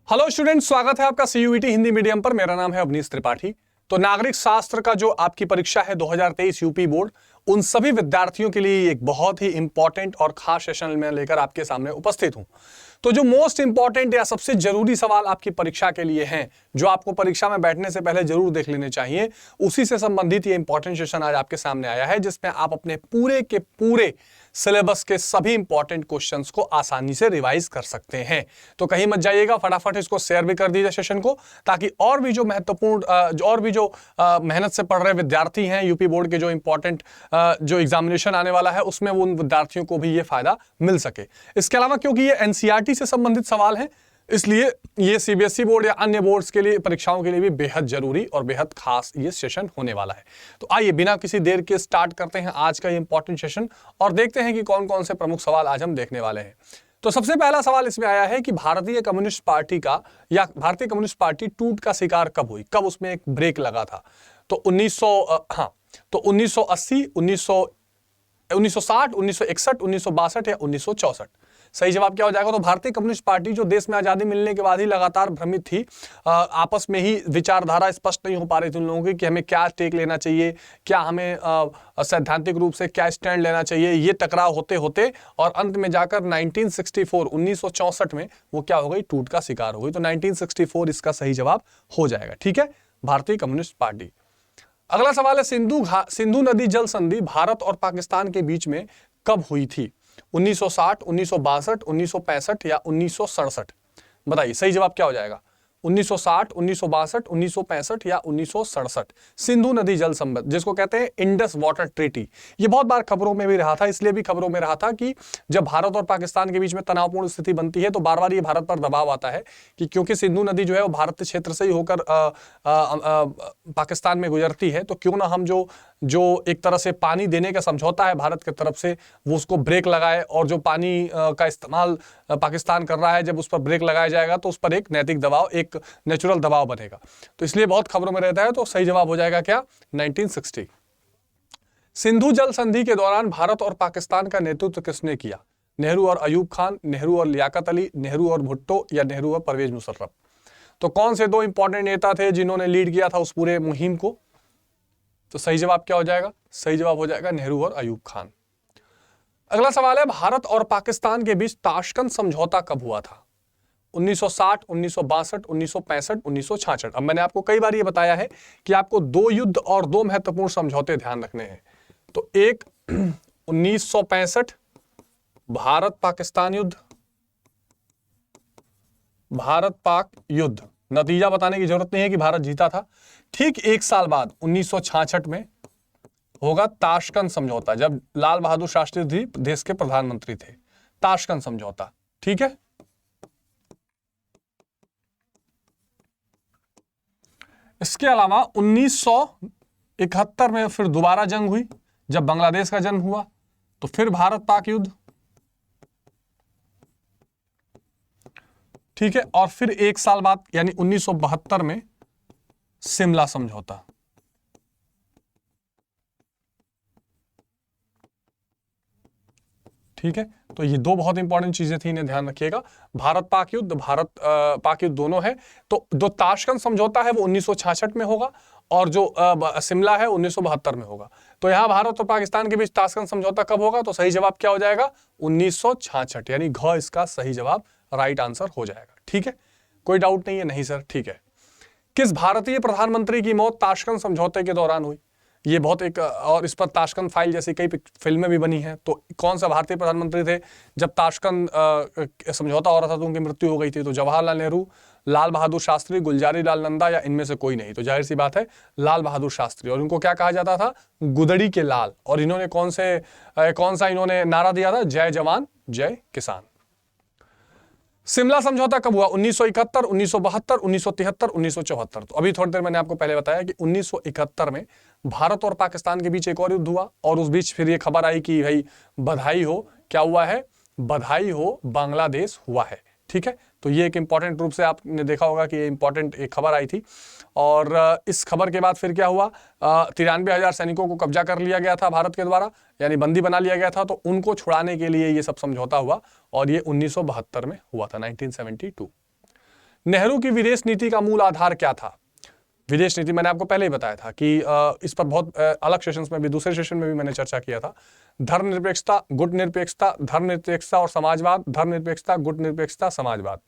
Hello student, स्वागत है आपका सीयूईटी हिंदी मीडियम पर। मेरा नाम है अवनीश त्रिपाठी। तो नागरिक शास्त्र का जो आपकी परीक्षा है 2023 यूपी बोर्ड, उन सभी विद्यार्थियों के लिए एक बहुत ही इंपॉर्टेंट और खास सेशन में लेकर आपके सामने उपस्थित हूं। तो जो मोस्ट इंपॉर्टेंट या सबसे जरूरी सवाल आपकी परीक्षा के लिए हैं, जो आपको परीक्षा में बैठने से पहले जरूर देख लेने चाहिए, उसी से संबंधित ये इंपॉर्टेंट सेशन आज आपके सामने आया है, जिसमें आप अपने पूरे के पूरे सिलेबस के सभी इंपॉर्टेंट क्वेश्चंस को आसानी से रिवाइज कर सकते हैं। तो कहीं मत जाइएगा, फटाफट इसको शेयर भी कर दीजिए सेशन को, ताकि और भी जो महत्वपूर्ण मेहनत से पढ़ रहे विद्यार्थी हैं, यूपी बोर्ड के जो इंपॉर्टेंट जो एग्जामिनेशन आने वाला है उसमें वो उन विद्यार्थियों को भी ये फायदा मिल सके। इसके अलावा क्योंकि ये एनसीईआरटी से संबंधित सवाल हैं, इसलिए ये सीबीएसई बोर्ड या अन्य बोर्ड्स के लिए परीक्षाओं के लिए भी बेहद जरूरी और बेहद खास ये सेशन होने वाला है। तो आइए बिना किसी देर के स्टार्ट करते हैं आज का ये इंपॉर्टेंट सेशन और देखते हैं कि कौन कौन से प्रमुख सवाल आज हम देखने वाले हैं। तो सबसे पहला सवाल इसमें आया है कि भारतीय कम्युनिस्ट पार्टी टूट का शिकार कब हुई, कब उसमें एक ब्रेक लगा था। तो 1980, 1960, 1961, 1962 या 1964। सही जवाब क्या हो जाएगा? तो भारतीय कम्युनिस्ट पार्टी जो देश में आजादी मिलने के बाद ही लगातार भ्रमित थी, आपस में ही विचारधारा स्पष्ट नहीं हो पा रही थी उन लोगों की कि हमें क्या टेक लेना चाहिए, क्या हमें सैद्धांतिक रूप से क्या स्टैंड लेना चाहिए। ये टकराव होते होते और अंत में जाकर 1964 में वो क्या हो गई, टूट का शिकार हो गई। तो 1964 इसका सही जवाब हो जाएगा। ठीक है, भारतीय कम्युनिस्ट पार्टी। अगला सवाल है सिंधु नदी जल संधि भारत और पाकिस्तान के बीच में कब हुई थी? 1960, 1962, 1965 या 1967? बताइए सही जवाब क्या हो जाएगा? 1960, 1962, 1965 या 1967? सिंधु नदी जल संबंध, जिसको कहते हैं इंडस वाटर ट्रीटी, ये बहुत बार खबरों में भी रहा था। इसलिए भी खबरों में रहा था कि जब भारत और पाकिस्तान के बीच में तनावपूर्ण स्थिति बनती है तो बार बार ये भारत पर दबाव आता है कि क्योंकि सिंधु नदी जो है वो भारत क्षेत्र से ही होकर पाकिस्तान में गुजरती है, तो क्यों ना हम जो एक तरह से पानी देने का समझौता है भारत की तरफ से, वो उसको ब्रेक लगाए, और जो पानी का इस्तेमाल पाकिस्तान कर रहा है, जब उस पर ब्रेक लगाया जाएगा तो उस पर एक नैतिक दबाव, एक नेचुरल दबाव बनेगा। तो इसलिए बहुत खबरों में रहता है। तो सही जवाब हो जाएगा क्या? 1960। सिंधु जल संधि के दौरान भारत और पाकिस्तान का नेतृत्व किसने किया? नेहरू और अयूब खान, नेहरू और लियाकत अली, नेहरू और भुट्टो या नेहरू और परवेज मुशर्रफ? तो कौन से दो इंपॉर्टेंट नेता थे जिन्होंने लीड किया था उस पूरे मुहिम को? तो सही जवाब क्या हो जाएगा? सही जवाब हो जाएगा नेहरू और अयूब खान। अगला सवाल है भारत और पाकिस्तान के बीच ताशकंद समझौता कब हुआ था? 1960, 1962, 1965, 1966? अब मैंने आपको कई बार ये बताया है कि आपको दो युद्ध और दो महत्वपूर्ण समझौते ध्यान रखने हैं। तो एक 1965 भारत पाकिस्तान युद्ध, भारत पाक युद्ध, नतीजा बताने की जरूरत नहीं है कि भारत जीता था। ठीक एक साल बाद 1966 में होगा ताशकंद समझौता, जब लाल बहादुर शास्त्री जी देश के प्रधानमंत्री थे। ताशकंद समझौता, ठीक है। इसके अलावा 1971 में फिर दोबारा जंग हुई, जब बांग्लादेश का जन्म हुआ। तो फिर भारत पाक युद्ध, ठीक है। और फिर एक साल बाद यानी 1972 में शिमला समझौता। ठीक है, तो ये दो बहुत इंपॉर्टेंट चीजें थी, इन्हें ध्यान रखिएगा। भारत पाक युद्ध, भारत पाक युद्ध दोनों है। तो जो ताशकंद समझौता है वो 1966 में होगा, और जो शिमला है 1972 में होगा। तो यहां भारत और पाकिस्तान के बीच ताशकंद समझौता कब होगा? तो सही जवाब क्या हो जाएगा? 1966, यानी घ इसका सही जवाब, राइट आंसर हो जाएगा। ठीक है, कोई डाउट नहीं है? नहीं सर, ठीक है। किस भारतीय प्रधानमंत्री की मौत ताशकंद समझौते के दौरान हुई? ये बहुत एक, और इस पर ताशकंद फाइल जैसी कई फिल्में भी बनी हैं। तो कौन सा भारतीय प्रधानमंत्री थे जब ताशकंद समझौता हो रहा था तो उनकी मृत्यु हो गई थी? तो जवाहरलाल नेहरू, लाल बहादुर शास्त्री, गुलजारी लाल नंदा या इनमें से कोई नहीं? तो जाहिर सी बात है लाल बहादुर शास्त्री, और इनको क्या कहा जाता था? गुदड़ी के लाल। और इन्होंने कौन सा इन्होंने नारा दिया था? जय जवान जय किसान। शिमला समझौता कब हुआ? 1971, 1972, 1973, 1974? तो अभी थोड़ी देर मैंने आपको पहले बताया कि 1971 में भारत और पाकिस्तान के बीच एक और युद्ध हुआ, और उस बीच फिर ये खबर आई कि भाई बधाई हो, क्या हुआ है? बधाई हो, बांग्लादेश हुआ है। ठीक है, तो ये एक इंपॉर्टेंट रूप से आपने देखा होगा कि ये इंपॉर्टेंट एक खबर आई थी। और इस खबर के बाद फिर क्या हुआ? 93,000 सैनिकों को कब्जा कर लिया गया था भारत के द्वारा, यानी बंदी बना लिया गया था। तो उनको छुड़ाने के लिए ये सब समझौता हुआ, और ये 1972 में हुआ था, 1972। नेहरू की विदेश नीति का मूल आधार क्या था? विदेश नीति मैंने आपको पहले ही बताया था कि इस पर बहुत अलग सेशंस में भी, दूसरे सेशन में भी मैंने चर्चा किया था। धर्मनिरपेक्षता, गुट निरपेक्षता, धर्मनिरपेक्षता और समाजवाद, धर्मनिरपेक्षता, गुट निरपेक्षता, समाजवाद,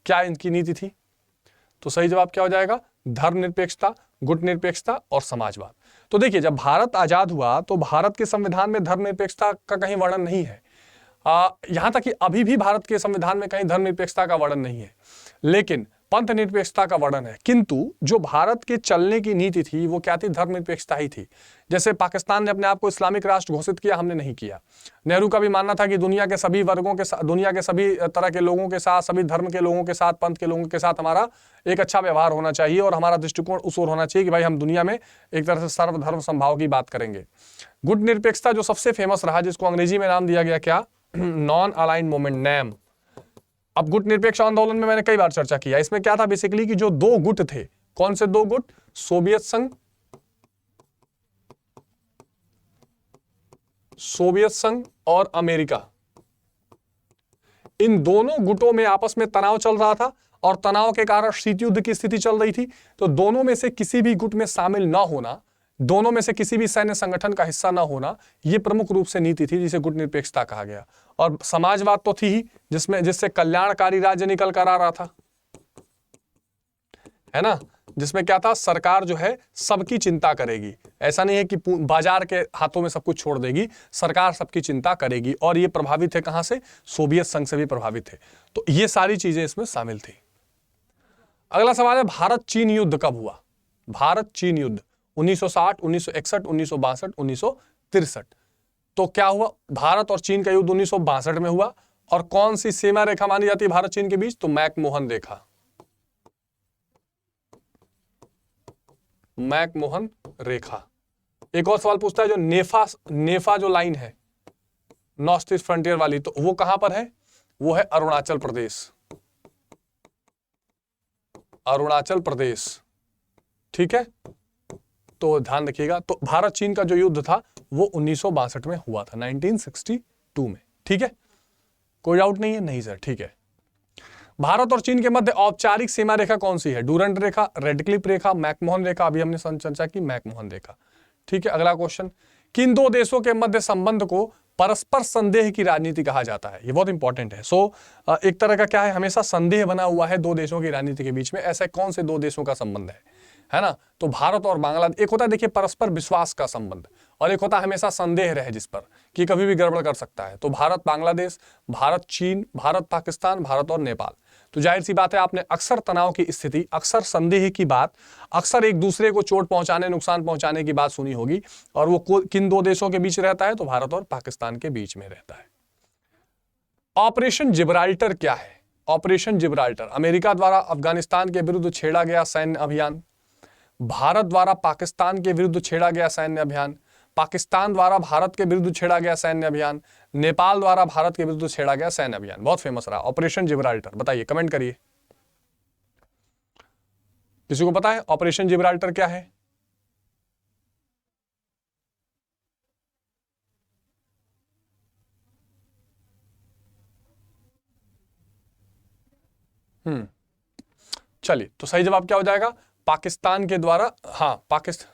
क्या इनकी नीति थी? तो सही जवाब क्या हो जाएगा? धर्मनिरपेक्षता, गुट निरपेक्षता और समाजवाद। तो देखिए, जब भारत आजाद हुआ तो भारत के संविधान में धर्मनिरपेक्षता का कहीं वर्णन नहीं है। यहां तक कि अभी भी भारत के संविधान में कहीं धर्मनिरपेक्षता का वर्णन नहीं है, लेकिन पंथ निरपेक्षता का वर्णन है। किंतु जो भारत के चलने की नीति थी वो क्या थी? धर्मनिरपेक्षता ही थी। जैसे पाकिस्तान ने अपने आप को इस्लामिक राष्ट्र घोषित किया, हमने नहीं किया। नेहरू का भी मानना था कि दुनिया के सभी वर्गों के साथ, दुनिया के सभी तरह के लोगों के साथ, सभी धर्म के लोगों के साथ, पंथ के लोगों के साथ हमारा एक अच्छा व्यवहार होना चाहिए और हमारा दृष्टिकोण उस ओर होना चाहिए कि भाई हम दुनिया में एक तरह से सर्वधर्म समभाव की बात करेंगे। गुट निरपेक्षता जो सबसे फेमस रहा, जिसको अंग्रेजी में नाम दिया गया क्या? Non aligned movement, NAM. अब गुट निरपेक्ष आंदोलन में मैंने कई बार चर्चा किया। इसमें क्या था बेसिकली कि जो दो गुट थे, कौन से दो गुट? सोवियत संघ और अमेरिका। इन दोनों गुटों में आपस में तनाव चल रहा था और तनाव के कारण शीत युद्ध की स्थिति चल रही थी। तो दोनों में से किसी भी गुट में शामिल ना होना, दोनों में से किसी भी सैन्य संगठन का हिस्सा ना होना, यह प्रमुख रूप से नीति थी जिसे गुट निरपेक्षता कहा गया। और समाजवाद तो थी ही, जिससे कल्याणकारी राज्य निकल कर आ रहा था, है ना, जिसमें क्या था? सरकार जो है सबकी चिंता करेगी। ऐसा नहीं है कि बाजार के हाथों में सब कुछ छोड़ देगी, सरकार सबकी चिंता करेगी। और ये प्रभावित है कहां से? सोवियत संघ से भी प्रभावित है। तो ये सारी चीजें इसमें शामिल थी। अगला सवाल है, भारत चीन युद्ध कब हुआ? भारत चीन युद्ध 1960, 1961, 1962, 1963। तो क्या हुआ? भारत और चीन का युद्ध 1962 में हुआ। और कौन सी सीमा रेखा मानी जाती है भारत चीन के बीच? तो मैकमोहन रेखा, मैकमोहन रेखा। एक और सवाल पूछता है, जो नेफा जो लाइन है, नॉर्थ ईस्ट फ्रंटियर वाली, तो वो कहां पर है? वो है अरुणाचल प्रदेश, अरुणाचल प्रदेश। ठीक है, तो ध्यान रखिएगा। तो भारत चीन का जो युद्ध था वो 1962 में हुआ था, 1962 में। ठीक है, कोई डाउट नहीं है? नहीं सर, ठीक है। भारत और चीन के मध्य औपचारिक सीमा रेखा कौन सी है? डूरंट रेखा, रेडक्लिफ रेखा, मैकमोहन रेखा। अभी हमने चर्चा की मैकमोहन रेखा। ठीक है, अगला क्वेश्चन, किन दो देशों के मध्य संबंध को परस्पर संदेह की राजनीति कहा जाता है? ये बहुत इंपॉर्टेंट है। एक तरह का क्या है, हमेशा संदेह बना हुआ है दो देशों की राजनीति के बीच में। ऐसे कौन से दो देशों का संबंध है ना? तो भारत और बांग्लादेश। एक होता है देखिए परस्पर विश्वास का संबंध, और एक होता है हमेशा संदेह रहे जिस पर कि कभी भी गड़बड़ कर सकता है। तो भारत बांग्लादेश, भारत चीन, भारत पाकिस्तान, भारत और नेपाल। तो जाहिर सी बात है, आपने अक्सर तनाव की स्थिति, अक्सर संदेह की बात, अक्सर एक दूसरे को चोट पहुंचाने, नुकसान पहुंचाने की बात सुनी होगी। और वो किन दो देशों के बीच रहता है? तो भारत और पाकिस्तान के बीच में रहता है। ऑपरेशन जिब्राल्टर क्या है? ऑपरेशन जिब्राल्टर अमेरिका द्वारा अफगानिस्तान के विरुद्ध छेड़ा गया सैन्य अभियान, भारत द्वारा पाकिस्तान के विरुद्ध छेड़ा गया सैन्य अभियान, पाकिस्तान द्वारा भारत के विरुद्ध छेड़ा गया सैन्य अभियान, नेपाल द्वारा भारत के विरुद्ध छेड़ा गया सैन्य अभियान। बहुत फेमस रहा ऑपरेशन जिब्राल्टर। बताइए, कमेंट करिए, किसी को पता है ऑपरेशन जिब्राल्टर क्या है? चलिए, तो सही जवाब क्या हो जाएगा? पाकिस्तान के द्वारा, हाँ पाकिस्तान,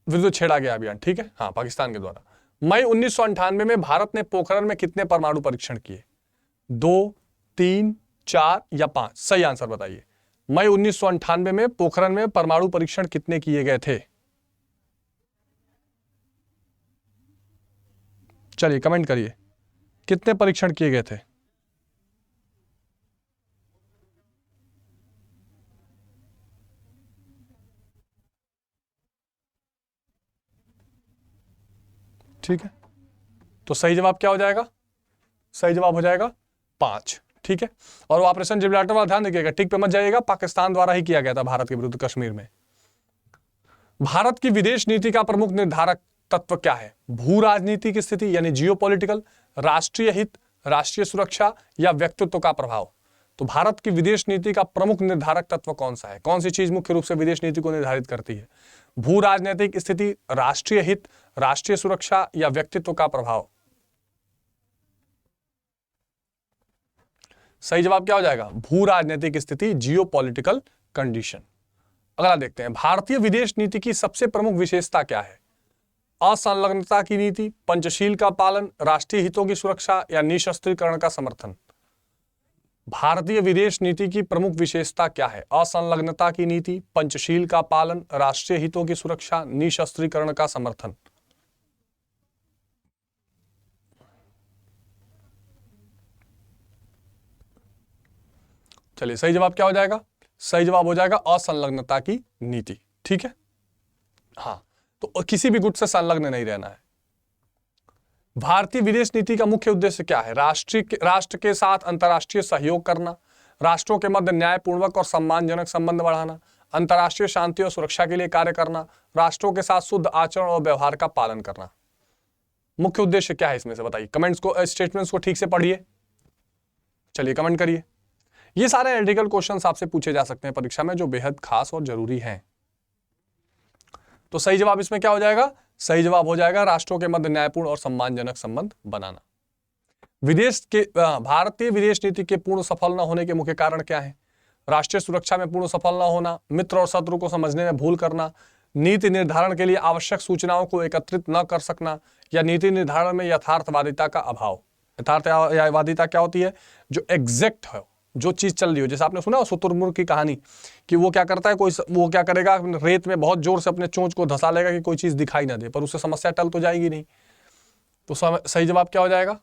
विरुद्ध छेड़ा गया अभियान। ठीक है, हाँ पाकिस्तान के द्वारा। मई 1998 में भारत ने पोखरण में कितने परमाणु परीक्षण किए? 2, 3, 4 या 5? सही आंसर बताइए। मई 1998 में पोखरण में परमाणु परीक्षण कितने किए गए थे? चलिए कमेंट करिए, कितने परीक्षण किए गए थे? ठीक है, तो सही जवाब क्या हो जाएगा? सही जवाब हो जाएगा 5। ठीक है, और ऑपरेशन जिब्राल्टर वाला ध्यान रखिएगा, टिक पे मत जाइएगा, पाकिस्तान द्वारा ही किया गया था भारत के विरुद्ध कश्मीर में। भारत की विदेश नीति का प्रमुख निर्धारक तत्व क्या है? भू राजनीति की स्थिति यानी जियोपॉलिटिकल, राष्ट्रीय हित, राष्ट्रीय सुरक्षा या व्यक्तित्व का प्रभाव? तो भारत की विदेश नीति का प्रमुख निर्धारक तत्व कौन सा है? कौन सी चीज मुख्य रूप से विदेश नीति को निर्धारित करती है? भू राजनीतिक स्थिति, राष्ट्रीय हित, राष्ट्रीय सुरक्षा या व्यक्तित्व का प्रभाव? सही जवाब क्या हो जाएगा? भू राजनीतिक स्थिति, जियो पॉलिटिकल कंडीशन। अगला देखते हैं, भारतीय विदेश नीति की सबसे प्रमुख विशेषता क्या है? असंलग्नता की नीति, पंचशील का पालन, राष्ट्रीय हितों की सुरक्षा या निशस्त्रीकरण का समर्थन। भारतीय विदेश नीति की प्रमुख विशेषता क्या है? असंलग्नता की नीति, पंचशील का पालन, राष्ट्रीय हितों की सुरक्षा, निशस्त्रीकरण का समर्थन। चलिए सही जवाब क्या हो जाएगा? सही जवाब हो जाएगा असंलग्नता की नीति। ठीक है, हाँ, तो किसी भी गुट से संलग्न नहीं रहना है। भारतीय विदेश नीति का मुख्य उद्देश्य क्या है? राष्ट्र के साथ अंतर्राष्ट्रीय सहयोग करना, राष्ट्रों के मध्य न्यायपूर्वक और सम्मानजनक संबंध बढ़ाना, अंतर्राष्ट्रीय शांति और सुरक्षा के लिए कार्य करना, राष्ट्रों के साथ शुद्ध आचरण और व्यवहार का पालन करना। मुख्य उद्देश्य क्या है इसमें से बताइए? कमेंट्स को, स्टेटमेंट्स को ठीक से पढ़िए। चलिए कमेंट करिए। ये सारे एनालिटिकल क्वेश्चंस आपसे पूछे जा सकते हैं परीक्षा में, जो बेहद खास और जरूरी हैं। तो सही जवाब इसमें क्या हो जाएगा? सही जवाब हो जाएगा राष्ट्रों के मध्य न्यायपूर्ण और सम्मानजनक संबंध बनाना। भारतीय विदेश नीति के पूर्ण सफल न होने के मुख्य कारण क्या है? राष्ट्रीय सुरक्षा में पूर्ण सफल न होना, मित्र और शत्रु को समझने में भूल करना, नीति निर्धारण के लिए आवश्यक सूचनाओं को एकत्रित न कर सकना, या नीति निर्धारण में यथार्थवादिता का अभाव। यथार्थवादिता क्या होती है? जो एग्जैक्ट है, जो चीज चल रही हो। जैसे आपने सुना शुतुरमुर्ग की कहानी, कि वो क्या करता है, वो क्या करेगा, रेत में बहुत जोर से अपने चोंच को धंसा लेगा कि कोई चीज दिखाई ना दे, पर उससे समस्या टल तो जाएगी नहीं। तो सही जवाब क्या हो जाएगा?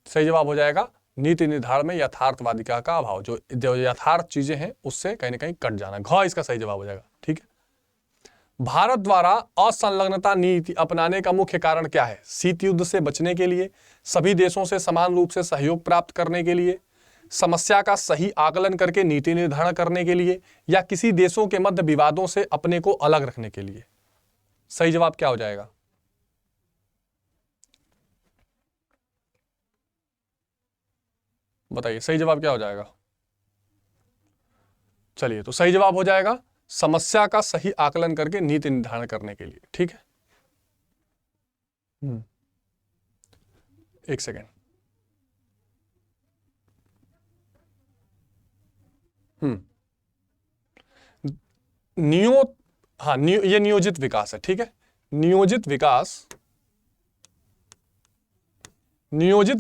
सही जवाब हो जाएगा नीति निर्धारण में यथार्थवादिता का अभाव। जो यथार्थ चीजें हैं उससे कहीं ना कहीं कट जाना। घ इसका सही जवाब हो जाएगा। ठीक है, भारत द्वारा असंलग्नता नीति अपनाने का मुख्य कारण क्या है? शीत युद्ध से बचने के लिए, सभी देशों से समान रूप से सहयोग प्राप्त करने के लिए, समस्या का सही आकलन करके नीति निर्धारण करने के लिए, या किसी देशों के मध्य विवादों से अपने को अलग रखने के लिए। सही जवाब क्या हो जाएगा? बताइए सही जवाब क्या हो जाएगा? चलिए, तो सही जवाब हो जाएगा समस्या का सही आकलन करके नीति निर्धारण करने के लिए। ठीक है, एक सेकेंड। ये नियोजित विकास है। ठीक है, नियोजित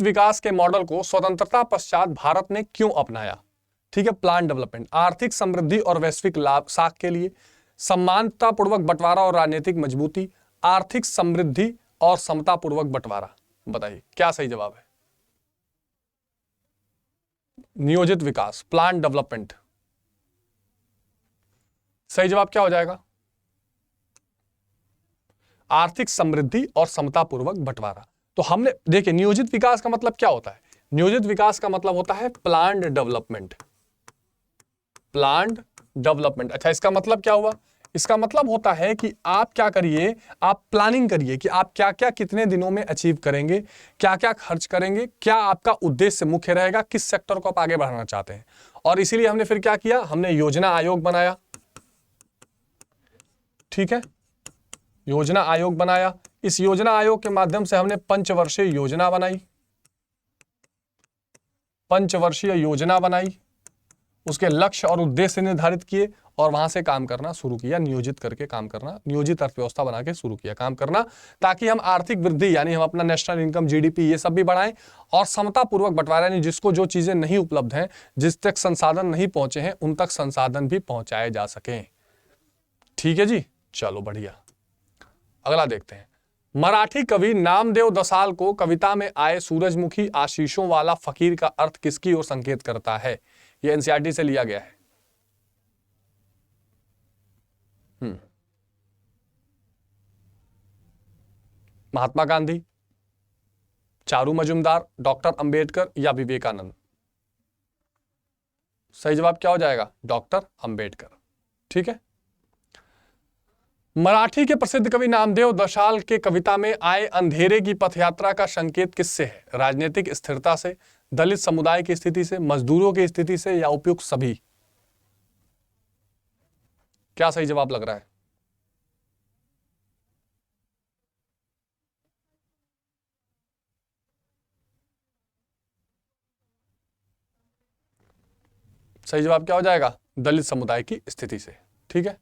विकास के मॉडल को स्वतंत्रता पश्चात भारत ने क्यों अपनाया? ठीक है, प्लान डेवलपमेंट, आर्थिक समृद्धि और वैश्विक लाभ साख के लिए, समानतापूर्वक बंटवारा और राजनीतिक मजबूती, आर्थिक समृद्धि और समतापूर्वक बंटवारा। बताइए क्या सही जवाब है? नियोजित विकास, प्लान डेवलपमेंट। सही जवाब क्या हो जाएगा? आर्थिक समृद्धि और समतापूर्वक बंटवारा। तो हमने देखिए, नियोजित विकास का मतलब क्या होता है? नियोजित विकास का मतलब होता है प्लान्ड डेवलपमेंट। Planned development. अच्छा, इसका मतलब क्या हुआ? इसका मतलब होता है कि आप क्या करिए, आप प्लानिंग करिए कि आप क्या क्या कितने दिनों में अचीव करेंगे, क्या क्या खर्च करेंगे, क्या आपका उद्देश्य मुख्य रहेगा, किस सेक्टर को आप आगे बढ़ाना चाहते हैं। और इसीलिए हमने फिर क्या किया? हमने योजना आयोग बनाया। ठीक है, योजना आयोग बनाया। इस योजना आयोग के माध्यम से हमने पंचवर्षीय योजना बनाई। पंचवर्षीय योजना बनाई, उसके लक्ष्य और उद्देश्य निर्धारित किए और वहां से काम करना शुरू किया, नियोजित करके काम करना, नियोजित अर्थव्यवस्था बना के शुरू किया काम करना, ताकि हम आर्थिक वृद्धि यानी हम अपना नेशनल इनकम, जीडीपी, ये सब भी बढ़ाएं, और समतापूर्वक बंटवारा यानी जिसको जो चीजें नहीं उपलब्ध हैं, जिस तक संसाधन नहीं पहुंचे हैं, उन तक संसाधन भी पहुंचाए जा सकें। ठीक है जी, चलो बढ़िया। अगला देखते हैं, मराठी कवि नामदेव दसाल को कविता में आए सूरजमुखी आशीषों वाला फकीर का अर्थ किसकी ओर संकेत करता है? यह एनसीईआरटी से लिया गया है। महात्मा गांधी, चारू मजुमदार, डॉक्टर अंबेडकर या विवेकानंद। सही जवाब क्या हो जाएगा? डॉक्टर अंबेडकर। ठीक है, मराठी के प्रसिद्ध कवि नामदेव दसाल के कविता में आए अंधेरे की पथयात्रा का संकेत किससे है? राजनीतिक स्थिरता से, दलित समुदाय की स्थिति से, मजदूरों की स्थिति से, या उपयुक्त सभी। क्या सही जवाब लग रहा है? सही जवाब क्या हो जाएगा? दलित समुदाय की स्थिति से। ठीक है।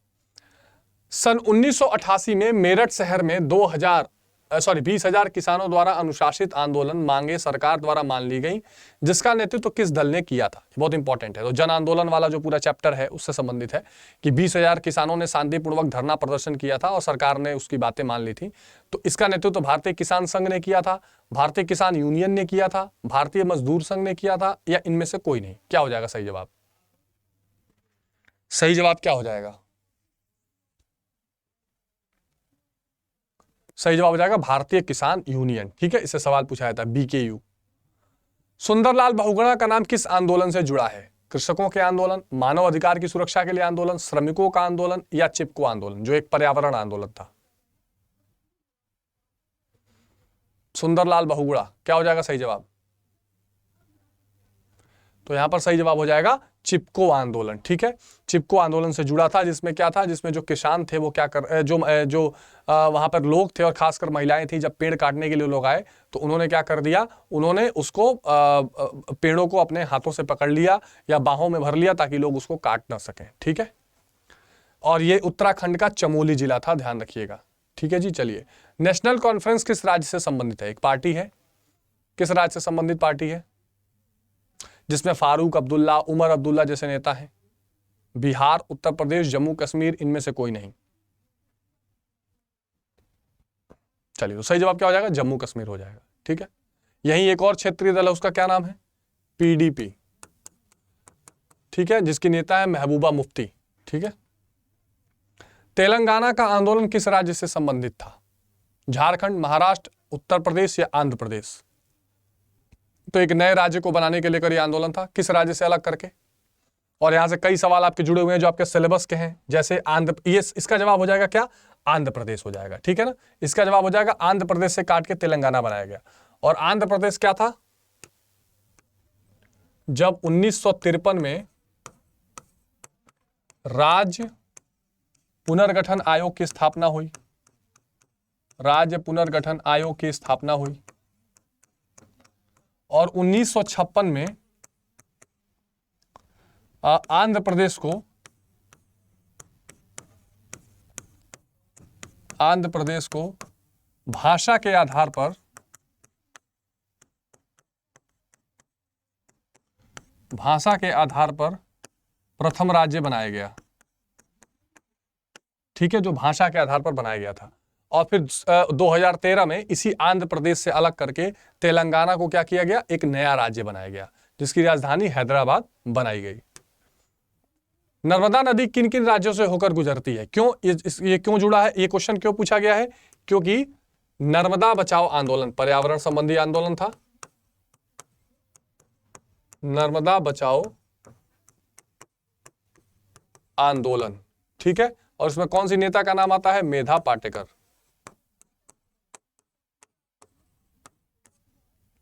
सन 1988 में मेरठ शहर में 20,000 किसानों द्वारा अनुशासित आंदोलन मांगे सरकार द्वारा मान ली गई, जिसका नेतृत्व किस दल ने किया था? बहुत इंपॉर्टेंट है। तो जन आंदोलन वाला जो पूरा चैप्टर है उससे संबंधित है कि 20,000 किसानों ने शांतिपूर्वक धरना प्रदर्शन किया था और सरकार ने उसकी बातें मान ली थी। तो इसका नेतृत्व भारतीय किसान संघ ने किया था, भारतीय किसान यूनियन ने किया था, भारतीय मजदूर संघ ने किया था, या इनमें से कोई नहीं? क्या हो जाएगा सही जवाब? सही जवाब क्या हो जाएगा? सही जवाब हो जाएगा भारतीय किसान यूनियन। ठीक है, इससे सवाल पूछा था, BKU। सुंदरलाल बहुगुणा का नाम किस आंदोलन से जुड़ा है? कृषकों के आंदोलन, मानव अधिकार की सुरक्षा के लिए आंदोलन, श्रमिकों का आंदोलन, या चिपको आंदोलन जो एक पर्यावरण आंदोलन था? सुंदरलाल बहुगुणा क्या हो जाएगा सही जवाब? तो यहां पर सही जवाब हो जाएगा चिपको आंदोलन। ठीक है, चिपको आंदोलन से जुड़ा था, जिसमें क्या था, जिसमें जो किसान थे वो क्या कर जो वहां पर लोग थे और खासकर महिलाएं थी, जब पेड़ काटने के लिए लोग आए तो उन्होंने क्या कर दिया, उन्होंने उसको पेड़ों को अपने हाथों से पकड़ लिया या बाहों में भर लिया ताकि लोग उसको काट ना सकें। ठीक है, और ये उत्तराखंड का चमोली जिला था, ध्यान रखिएगा। ठीक है जी, चलिए। नेशनल कॉन्फ्रेंस किस राज्य से संबंधित है? एक पार्टी है, किस राज्य से संबंधित पार्टी है? जिसमें फारूक अब्दुल्ला, उमर अब्दुल्ला जैसे नेता हैं। बिहार, उत्तर प्रदेश, जम्मू कश्मीर, इनमें से कोई नहीं? चलिए, तो सही जवाब क्या हो जाएगा? जम्मू कश्मीर हो जाएगा। ठीक है, यही एक और क्षेत्रीय दल है, उसका क्या नाम है? PDP। ठीक है, जिसकी नेता है महबूबा मुफ्ती। ठीक है। तेलंगाना का आंदोलन किस राज्य से संबंधित था? झारखंड, महाराष्ट्र, उत्तर प्रदेश, या आंध्र प्रदेश? तो एक नए राज्य को बनाने के लेकर यह आंदोलन था, किस राज्य से अलग करके? और यहां से कई सवाल आपके जुड़े हुए हैं जो आपके सिलेबस के हैं, जैसे इसका जवाब हो जाएगा क्या? आंध्र प्रदेश हो जाएगा। ठीक है ना, इसका जवाब हो जाएगा आंध्र प्रदेश से काट के तेलंगाना बनाया गया। और आंध्र प्रदेश क्या था? जब 1953 में राज्य पुनर्गठन आयोग की स्थापना हुई, राज्य पुनर्गठन आयोग की स्थापना हुई, और 1956 में आंध्र प्रदेश को भाषा के आधार पर प्रथम राज्य बनाया गया। ठीक है, जो भाषा के आधार पर बनाया गया था। और फिर 2013 में इसी आंध्र प्रदेश से अलग करके तेलंगाना को क्या किया गया? एक नया राज्य बनाया गया, जिसकी राजधानी हैदराबाद बनाई गई। नर्मदा नदी किन किन राज्यों से होकर गुजरती है? क्यों ये क्यों जुड़ा है? ये क्वेश्चन क्यों पूछा गया है? क्योंकि नर्मदा बचाओ आंदोलन पर्यावरण संबंधी आंदोलन था। नर्मदा बचाओ आंदोलन। ठीक है, और इसमें कौन सी नेता का नाम आता है? मेधा पाटेकर।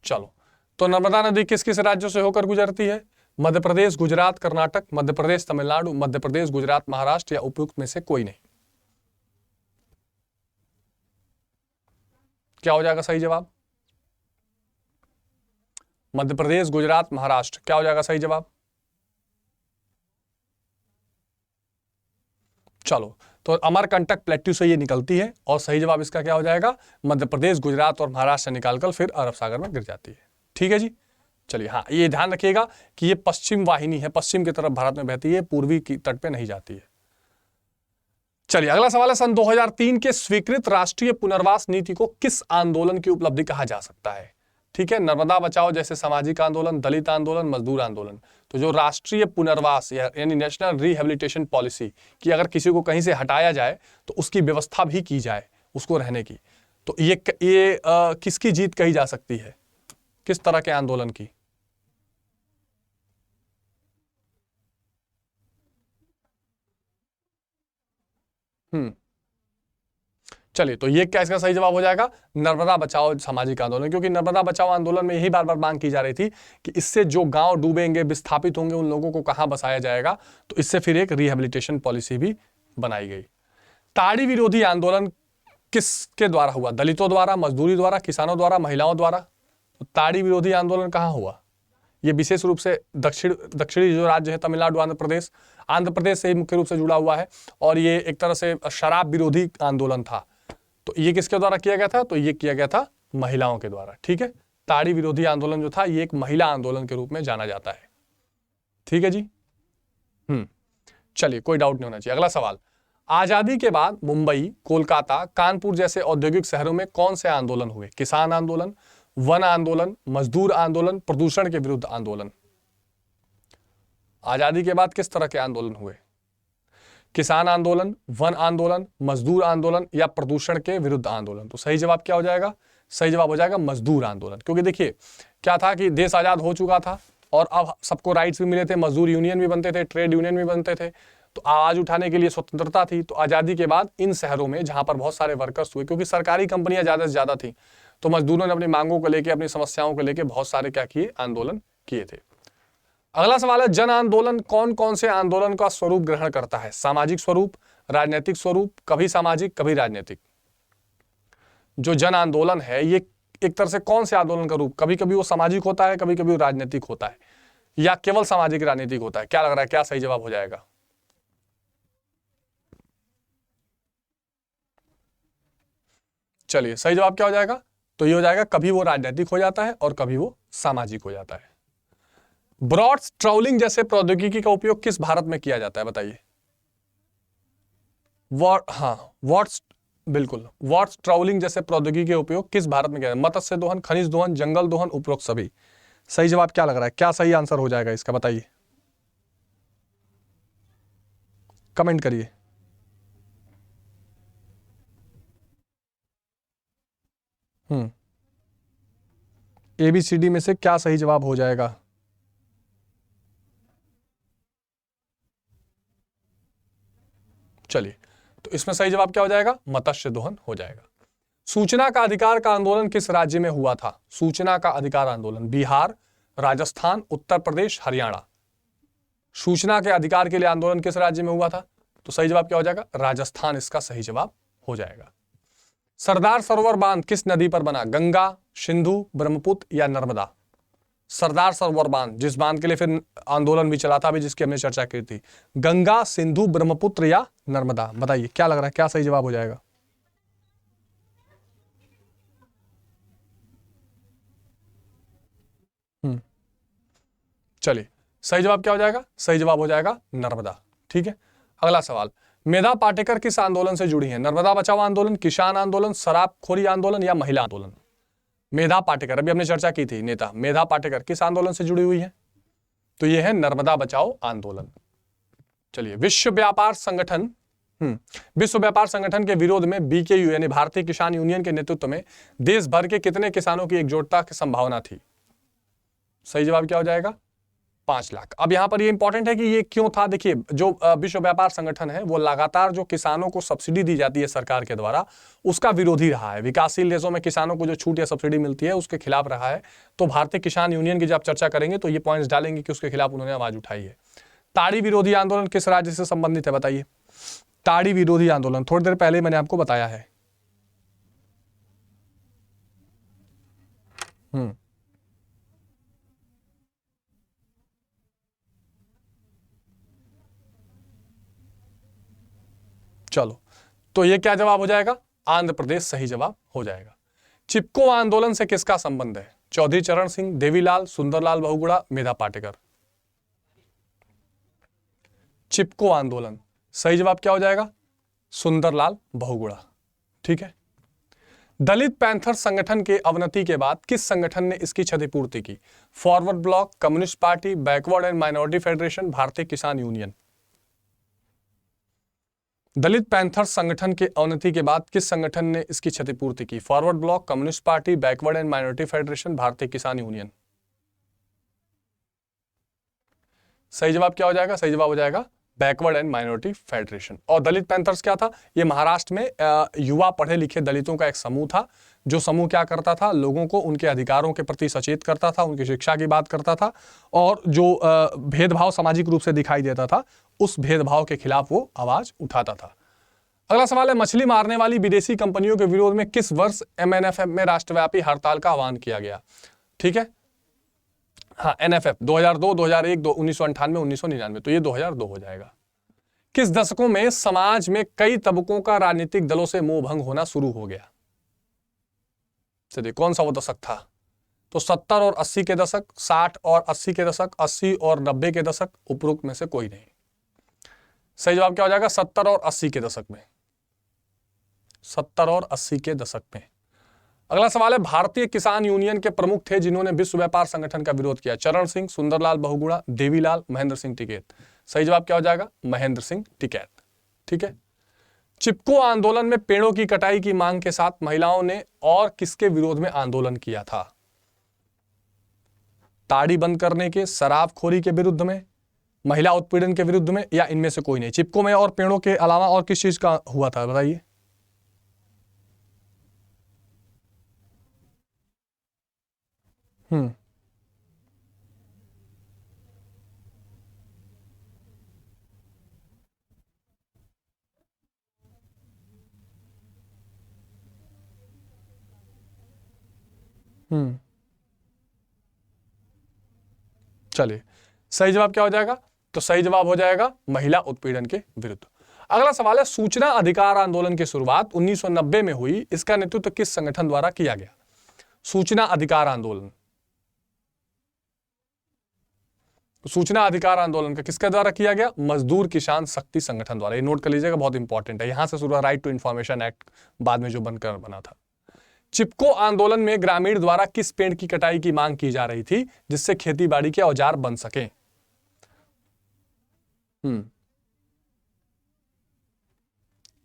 चलो, तो नर्मदा नदी किस किस राज्यों से होकर गुजरती है? मध्य प्रदेश, गुजरात, कर्नाटक, मध्य प्रदेश, तमिलनाडु, मध्य प्रदेश, गुजरात, महाराष्ट्र, या उपयुक्त में से कोई नहीं? क्या हो जाएगा सही जवाब? मध्य प्रदेश, गुजरात, महाराष्ट्र। क्या हो जाएगा सही जवाब? चलो, तो अमरकंटक प्लेट्यू से ये निकलती है और सही जवाब इसका क्या हो जाएगा? मध्य प्रदेश, गुजरात और महाराष्ट्र से निकालकर फिर अरब सागर में गिर जाती है। ठीक है जी, चलिए। हाँ, ये ध्यान रखिएगा कि ये पश्चिम वाहिनी है, पश्चिम की तरफ भारत में बहती है, पूर्वी की तट पे नहीं जाती है। चलिए, अगला सवाल है, सन 2003 के स्वीकृत राष्ट्रीय पुनर्वास नीति को किस आंदोलन की उपलब्धि कहा जा सकता है? ठीक है, नर्मदा बचाओ जैसे सामाजिक आंदोलन, दलित आंदोलन, मजदूर आंदोलन। तो जो राष्ट्रीय पुनर्वास यानी नेशनल रिहेबिलिटेशन पॉलिसी कि अगर किसी को कहीं से हटाया जाए तो उसकी व्यवस्था भी की जाए उसको रहने की, तो ये किसकी जीत कही जा सकती है? किस तरह के आंदोलन की? चलिए, तो ये क्या इसका सही जवाब हो जाएगा? नर्मदा बचाओ सामाजिक आंदोलन। क्योंकि नर्मदा बचाओ आंदोलन में यही बार बार मांग की जा रही थी कि इससे जो गांव डूबेंगे, विस्थापित होंगे, उन लोगों को कहां बसाया जाएगा, तो इससे फिर एक रिहेबिलिटेशन पॉलिसी भी बनाई गई। ताड़ी विरोधी आंदोलन किसके द्वारा हुआ? दलितों द्वारा, मजदूरी द्वारा, किसानों द्वारा, महिलाओं द्वारा? तो ताड़ी विरोधी आंदोलन कहां हुआ? ये विशेष रूप से दक्षिणी जो राज्य है तमिलनाडु, आंध्र प्रदेश से मुख्य रूप से जुड़ा हुआ है। और ये एक तरह से शराब विरोधी आंदोलन था। तो ये किसके द्वारा किया गया था? तो ये किया गया था महिलाओं के द्वारा। ठीक है, ताड़ी विरोधी आंदोलन जो था ये एक महिला आंदोलन के रूप में जाना जाता है। ठीक है जी। चलिए, कोई डाउट नहीं होना चाहिए। अगला सवाल, आजादी के बाद मुंबई, कोलकाता, कानपुर जैसे औद्योगिक शहरों में कौन से आंदोलन हुए? किसान आंदोलन, वन आंदोलन, मजदूर आंदोलन, प्रदूषण के विरुद्ध आंदोलन। आजादी के बाद किस तरह के आंदोलन हुए? किसान आंदोलन, वन आंदोलन, मजदूर आंदोलन या प्रदूषण के विरुद्ध आंदोलन। तो सही जवाब क्या हो जाएगा? सही जवाब हो जाएगा मजदूर आंदोलन। क्योंकि देखिए क्या था कि देश आजाद हो चुका था और अब सबको राइट्स भी मिले थे, मजदूर यूनियन भी बनते थे, ट्रेड यूनियन भी बनते थे, तो आवाज उठाने के लिए स्वतंत्रता थी। तो आजादी के बाद इन शहरों में जहां पर बहुत सारे वर्कर्स हुए, क्योंकि सरकारी कंपनियां ज्यादा से ज्यादा थी, तो मजदूरों ने अपनी मांगों को लेकर, अपनी समस्याओं को लेकर बहुत सारे क्या किए? आंदोलन किए थे। अगला सवाल है, जन आंदोलन कौन कौन से आंदोलन का स्वरूप ग्रहण करता है? सामाजिक स्वरूप, राजनीतिक स्वरूप, कभी सामाजिक कभी राजनीतिक। जो जन आंदोलन है ये एक तरह से कौन से आंदोलन का रूप? कभी कभी वो सामाजिक होता है, कभी कभी वो राजनीतिक होता है, या केवल सामाजिक राजनीतिक होता है? क्या लग रहा है, क्या सही जवाब हो जाएगा? चलिए, सही जवाब क्या हो जाएगा? तो ये हो जाएगा कभी वो राजनीतिक हो जाता है और कभी वो सामाजिक हो जाता है। ब्रॉड ट्राउलिंग जैसे प्रौद्योगिकी का उपयोग किस भारत में किया जाता है? बताइए। बिल्कुल, वॉट्स ट्राउलिंग जैसे प्रौद्योगिकी का उपयोग किस भारत में किया जाता है? मत्स्य दोहन, खनिज दोहन, जंगल दोहन, उपरोक्त सभी। सही जवाब क्या लग रहा है, क्या सही आंसर हो जाएगा इसका? बताइए, कमेंट करिए। ABCD में से क्या सही जवाब हो जाएगा? चलिए, तो इसमें सही जवाब क्या हो जाएगा? मत्स्य दोहन हो जाएगा। सूचना का अधिकार का आंदोलन किस राज्य में हुआ था? सूचना का अधिकार आंदोलन बिहार, राजस्थान, उत्तर प्रदेश, हरियाणा। सूचना के अधिकार के लिए आंदोलन किस राज्य में हुआ था? तो सही जवाब क्या हो जाएगा? राजस्थान इसका सही जवाब हो जाएगा। सरदार सरोवर बांध किस नदी पर बना? गंगा, सिंधु, ब्रह्मपुत्र या नर्मदा। सरदार सरोवर बांध, जिस बांध के लिए फिर आंदोलन भी चला था अभी, जिसकी हमने चर्चा की थी, गंगा, सिंधु, ब्रह्मपुत्र या नर्मदा। बताइए क्या लग रहा है, क्या सही जवाब हो जाएगा? चलिए, सही जवाब क्या हो जाएगा? सही जवाब हो जाएगा नर्मदा। ठीक है, अगला सवाल, मेधा पाटेकर किस आंदोलन से जुड़ी है? नर्मदा बचाओ आंदोलन, किसान आंदोलन, शराबखोरी आंदोलन या महिला आंदोलन। मेधा पाटेकर, अभी हमने चर्चा की थी, नेता मेधा पाटेकर किस आंदोलन से जुड़ी हुई है? तो यह है नर्मदा बचाओ आंदोलन। चलिए, विश्व व्यापार संगठन के विरोध में BKU यानी भारतीय किसान यूनियन के नेतृत्व में देश भर के कितने किसानों की एकजुटता की संभावना थी? सही जवाब क्या हो जाएगा? 5 लाख। अब यहां पर ये इंपॉर्टेंट है कि ये क्यों था। देखिए, जो विश्व व्यापार संगठन है वो लगातार जो किसानों को सब्सिडी दी जाती है सरकार के द्वारा, उसका विरोधी रहा है। विकासशील देशों में किसानों को जो छूट या सब्सिडी मिलती है उसके खिलाफ रहा है। तो भारतीय किसान यूनियन की जब चर्चा करेंगे तो ये पॉइंट्स डालेंगे कि उसके खिलाफ उन्होंने आवाज उठाई है। ताड़ी विरोधी आंदोलन किस राज्य से संबंधित है? बताइए। ताड़ी विरोधी आंदोलन थोड़ी देर पहले मैंने आपको बताया है। चलो, तो ये क्या जवाब हो जाएगा? आंध्र प्रदेश सही जवाब हो जाएगा। चिपको आंदोलन से किसका संबंध है? चौधरी चरण सिंह, देवीलाल, सुंदरलाल बहुगुणा, मेधा पाटेकर। चिपको आंदोलन, सही जवाब क्या हो जाएगा? सुंदरलाल बहुगुणा। ठीक है। दलित पैंथर संगठन के अवनति के बाद किस संगठन ने इसकी क्षतिपूर्ति की? Forward block, communist party, backward and minority federation, भारतीय किसान यूनियन। दलित पैंथर संगठन के अवनति के बाद किस संगठन ने इसकी क्षतिपूर्ति की? Forward block, communist party, backward and minority federation, भारतीय किसान यूनियन। सही जवाब क्या हो जाएगा? सही जवाब हो जाएगा बैकवर्ड एंड माइनॉरिटी फेडरेशन। और दलित पैंथर्स क्या था? ये महाराष्ट्र में युवा पढ़े लिखे दलितों का एक समूह था, जो समूह क्या करता था? लोगों को उनके अधिकारों के प्रति सचेत करता था, उनकी शिक्षा की बात करता था, और जो भेदभाव सामाजिक रूप से दिखाई देता था उस भेदभाव के खिलाफ वो आवाज उठाता था। अगला सवाल है, मछली मारने वाली विदेशी कंपनियों के विरोध में किस वर्ष MNFM में राष्ट्रव्यापी हड़ताल का आह्वान किया गया? ठीक है, हाँ NFF 2002, 2001, 1998, 1999, तो ये 2002 हो जाएगा। किस दशकों में समाज में कई तबकों का राजनीतिक दलों से मोह भंग होना शुरू हो गया? चलिए कौन सा वो दशक था? तो 70 और 80 के दशक, 60 और 80 के दशक, 80 और 90 के दशक, उपरोक्त में से कोई नहीं। सही जवाब क्या हो जाएगा? 70 और 80 के दशक में। 70 और 80 के दशक में। अगला सवाल है, भारतीय किसान यूनियन के प्रमुख थे जिन्होंने विश्व व्यापार संगठन का विरोध किया? चरण सिंह, सुंदरलाल बहुगुणा, देवीलाल, महेंद्र सिंह टिकैत। सही जवाब क्या हो जाएगा? महेंद्र सिंह टिकैत। ठीक है। चिपको आंदोलन में पेड़ों की कटाई की मांग के साथ महिलाओं ने और किसके विरोध में आंदोलन किया था? ताड़ी बंद करने के, शराबखोरी के विरुद्ध में, महिला उत्पीड़न के विरुद्ध में, या इनमें से कोई नहीं? चिपको में और पेड़ों के अलावा और किस चीज का हुआ था बताइए? हम्म हम्म चलिए सही जवाब क्या हो जाएगा? तो सही जवाब हो जाएगा महिला उत्पीड़न के विरुद्ध। अगला सवाल है, सूचना अधिकार आंदोलन की शुरुआत 1990 में हुई, इसका नेतृत्व किस संगठन द्वारा किया गया? सूचना अधिकार आंदोलन, सूचना अधिकार आंदोलन का किसके द्वारा किया गया? मजदूर किसान शक्ति संगठन द्वारा। ये नोट कर लीजिएगा, बहुत इंपॉर्टेंट है। यहां से शुरू, राइट टू इंफॉर्मेशन एक्ट बाद में जो बनकर बना था। चिपको आंदोलन में ग्रामीण द्वारा किस पेड़ की कटाई की मांग की जा रही थी जिससे खेती बाड़ी के औजार बन सके?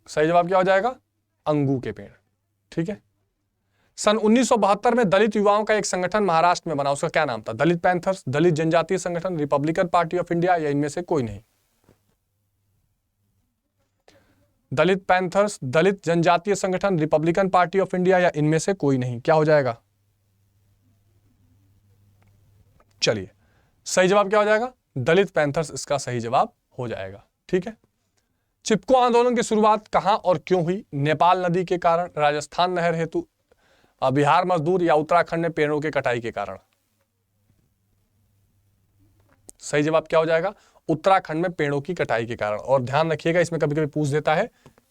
सही जवाब क्या हो जाएगा? अंगू के पेड़। ठीक है। सन 1972 में दलित युवाओं का एक संगठन महाराष्ट्र में बना, उसका क्या नाम था? दलित पैंथर्स, दलित जनजातीय संगठन, रिपब्लिकन पार्टी ऑफ इंडिया, या इनमें से कोई नहीं? दलित पैंथर्स, दलित जनजातीय संगठन, रिपब्लिकन पार्टी ऑफ इंडिया, या इनमें से कोई नहीं? क्या हो जाएगा? चलिए सही जवाब क्या हो जाएगा? दलित पैंथर्स इसका सही जवाब हो जाएगा। ठीक है। चिपको आंदोलन की शुरुआत कहां और क्यों हुई? नेपाल नदी के कारण, राजस्थान नहर हेतु, बिहार मजदूर, या उत्तराखंड में पेड़ों की कटाई के कारण? सही जवाब क्या हो जाएगा? उत्तराखंड में पेड़ों की कटाई के कारण। और ध्यान रखिएगा, इसमें कभी कभी पूछ देता है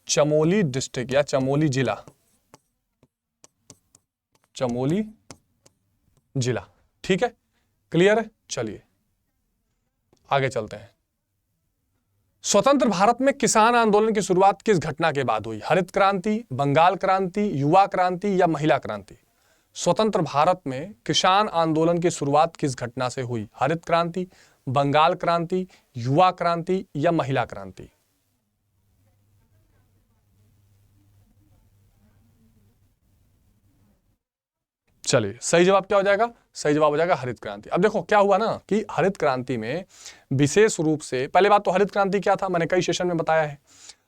चमोली डिस्ट्रिक्ट या चमोली जिला, चमोली जिला। ठीक है, क्लियर है? चलिए आगे चलते हैं। स्वतंत्र भारत में किसान आंदोलन की शुरुआत किस घटना के बाद हुई? हरित क्रांति, बंगाल क्रांति, युवा क्रांति, या महिला क्रांति? स्वतंत्र भारत में किसान आंदोलन की शुरुआत किस घटना से हुई? हरित क्रांति, बंगाल क्रांति, युवा क्रांति, या महिला क्रांति? चलिए सही जवाब क्या हो जाएगा? सही जवाब हो जाएगा हरित क्रांति। अब देखो क्या हुआ ना कि हरित क्रांति में विशेष रूप से, पहले बात तो हरित क्रांति क्या था, मैंने कई सेशन में बताया है।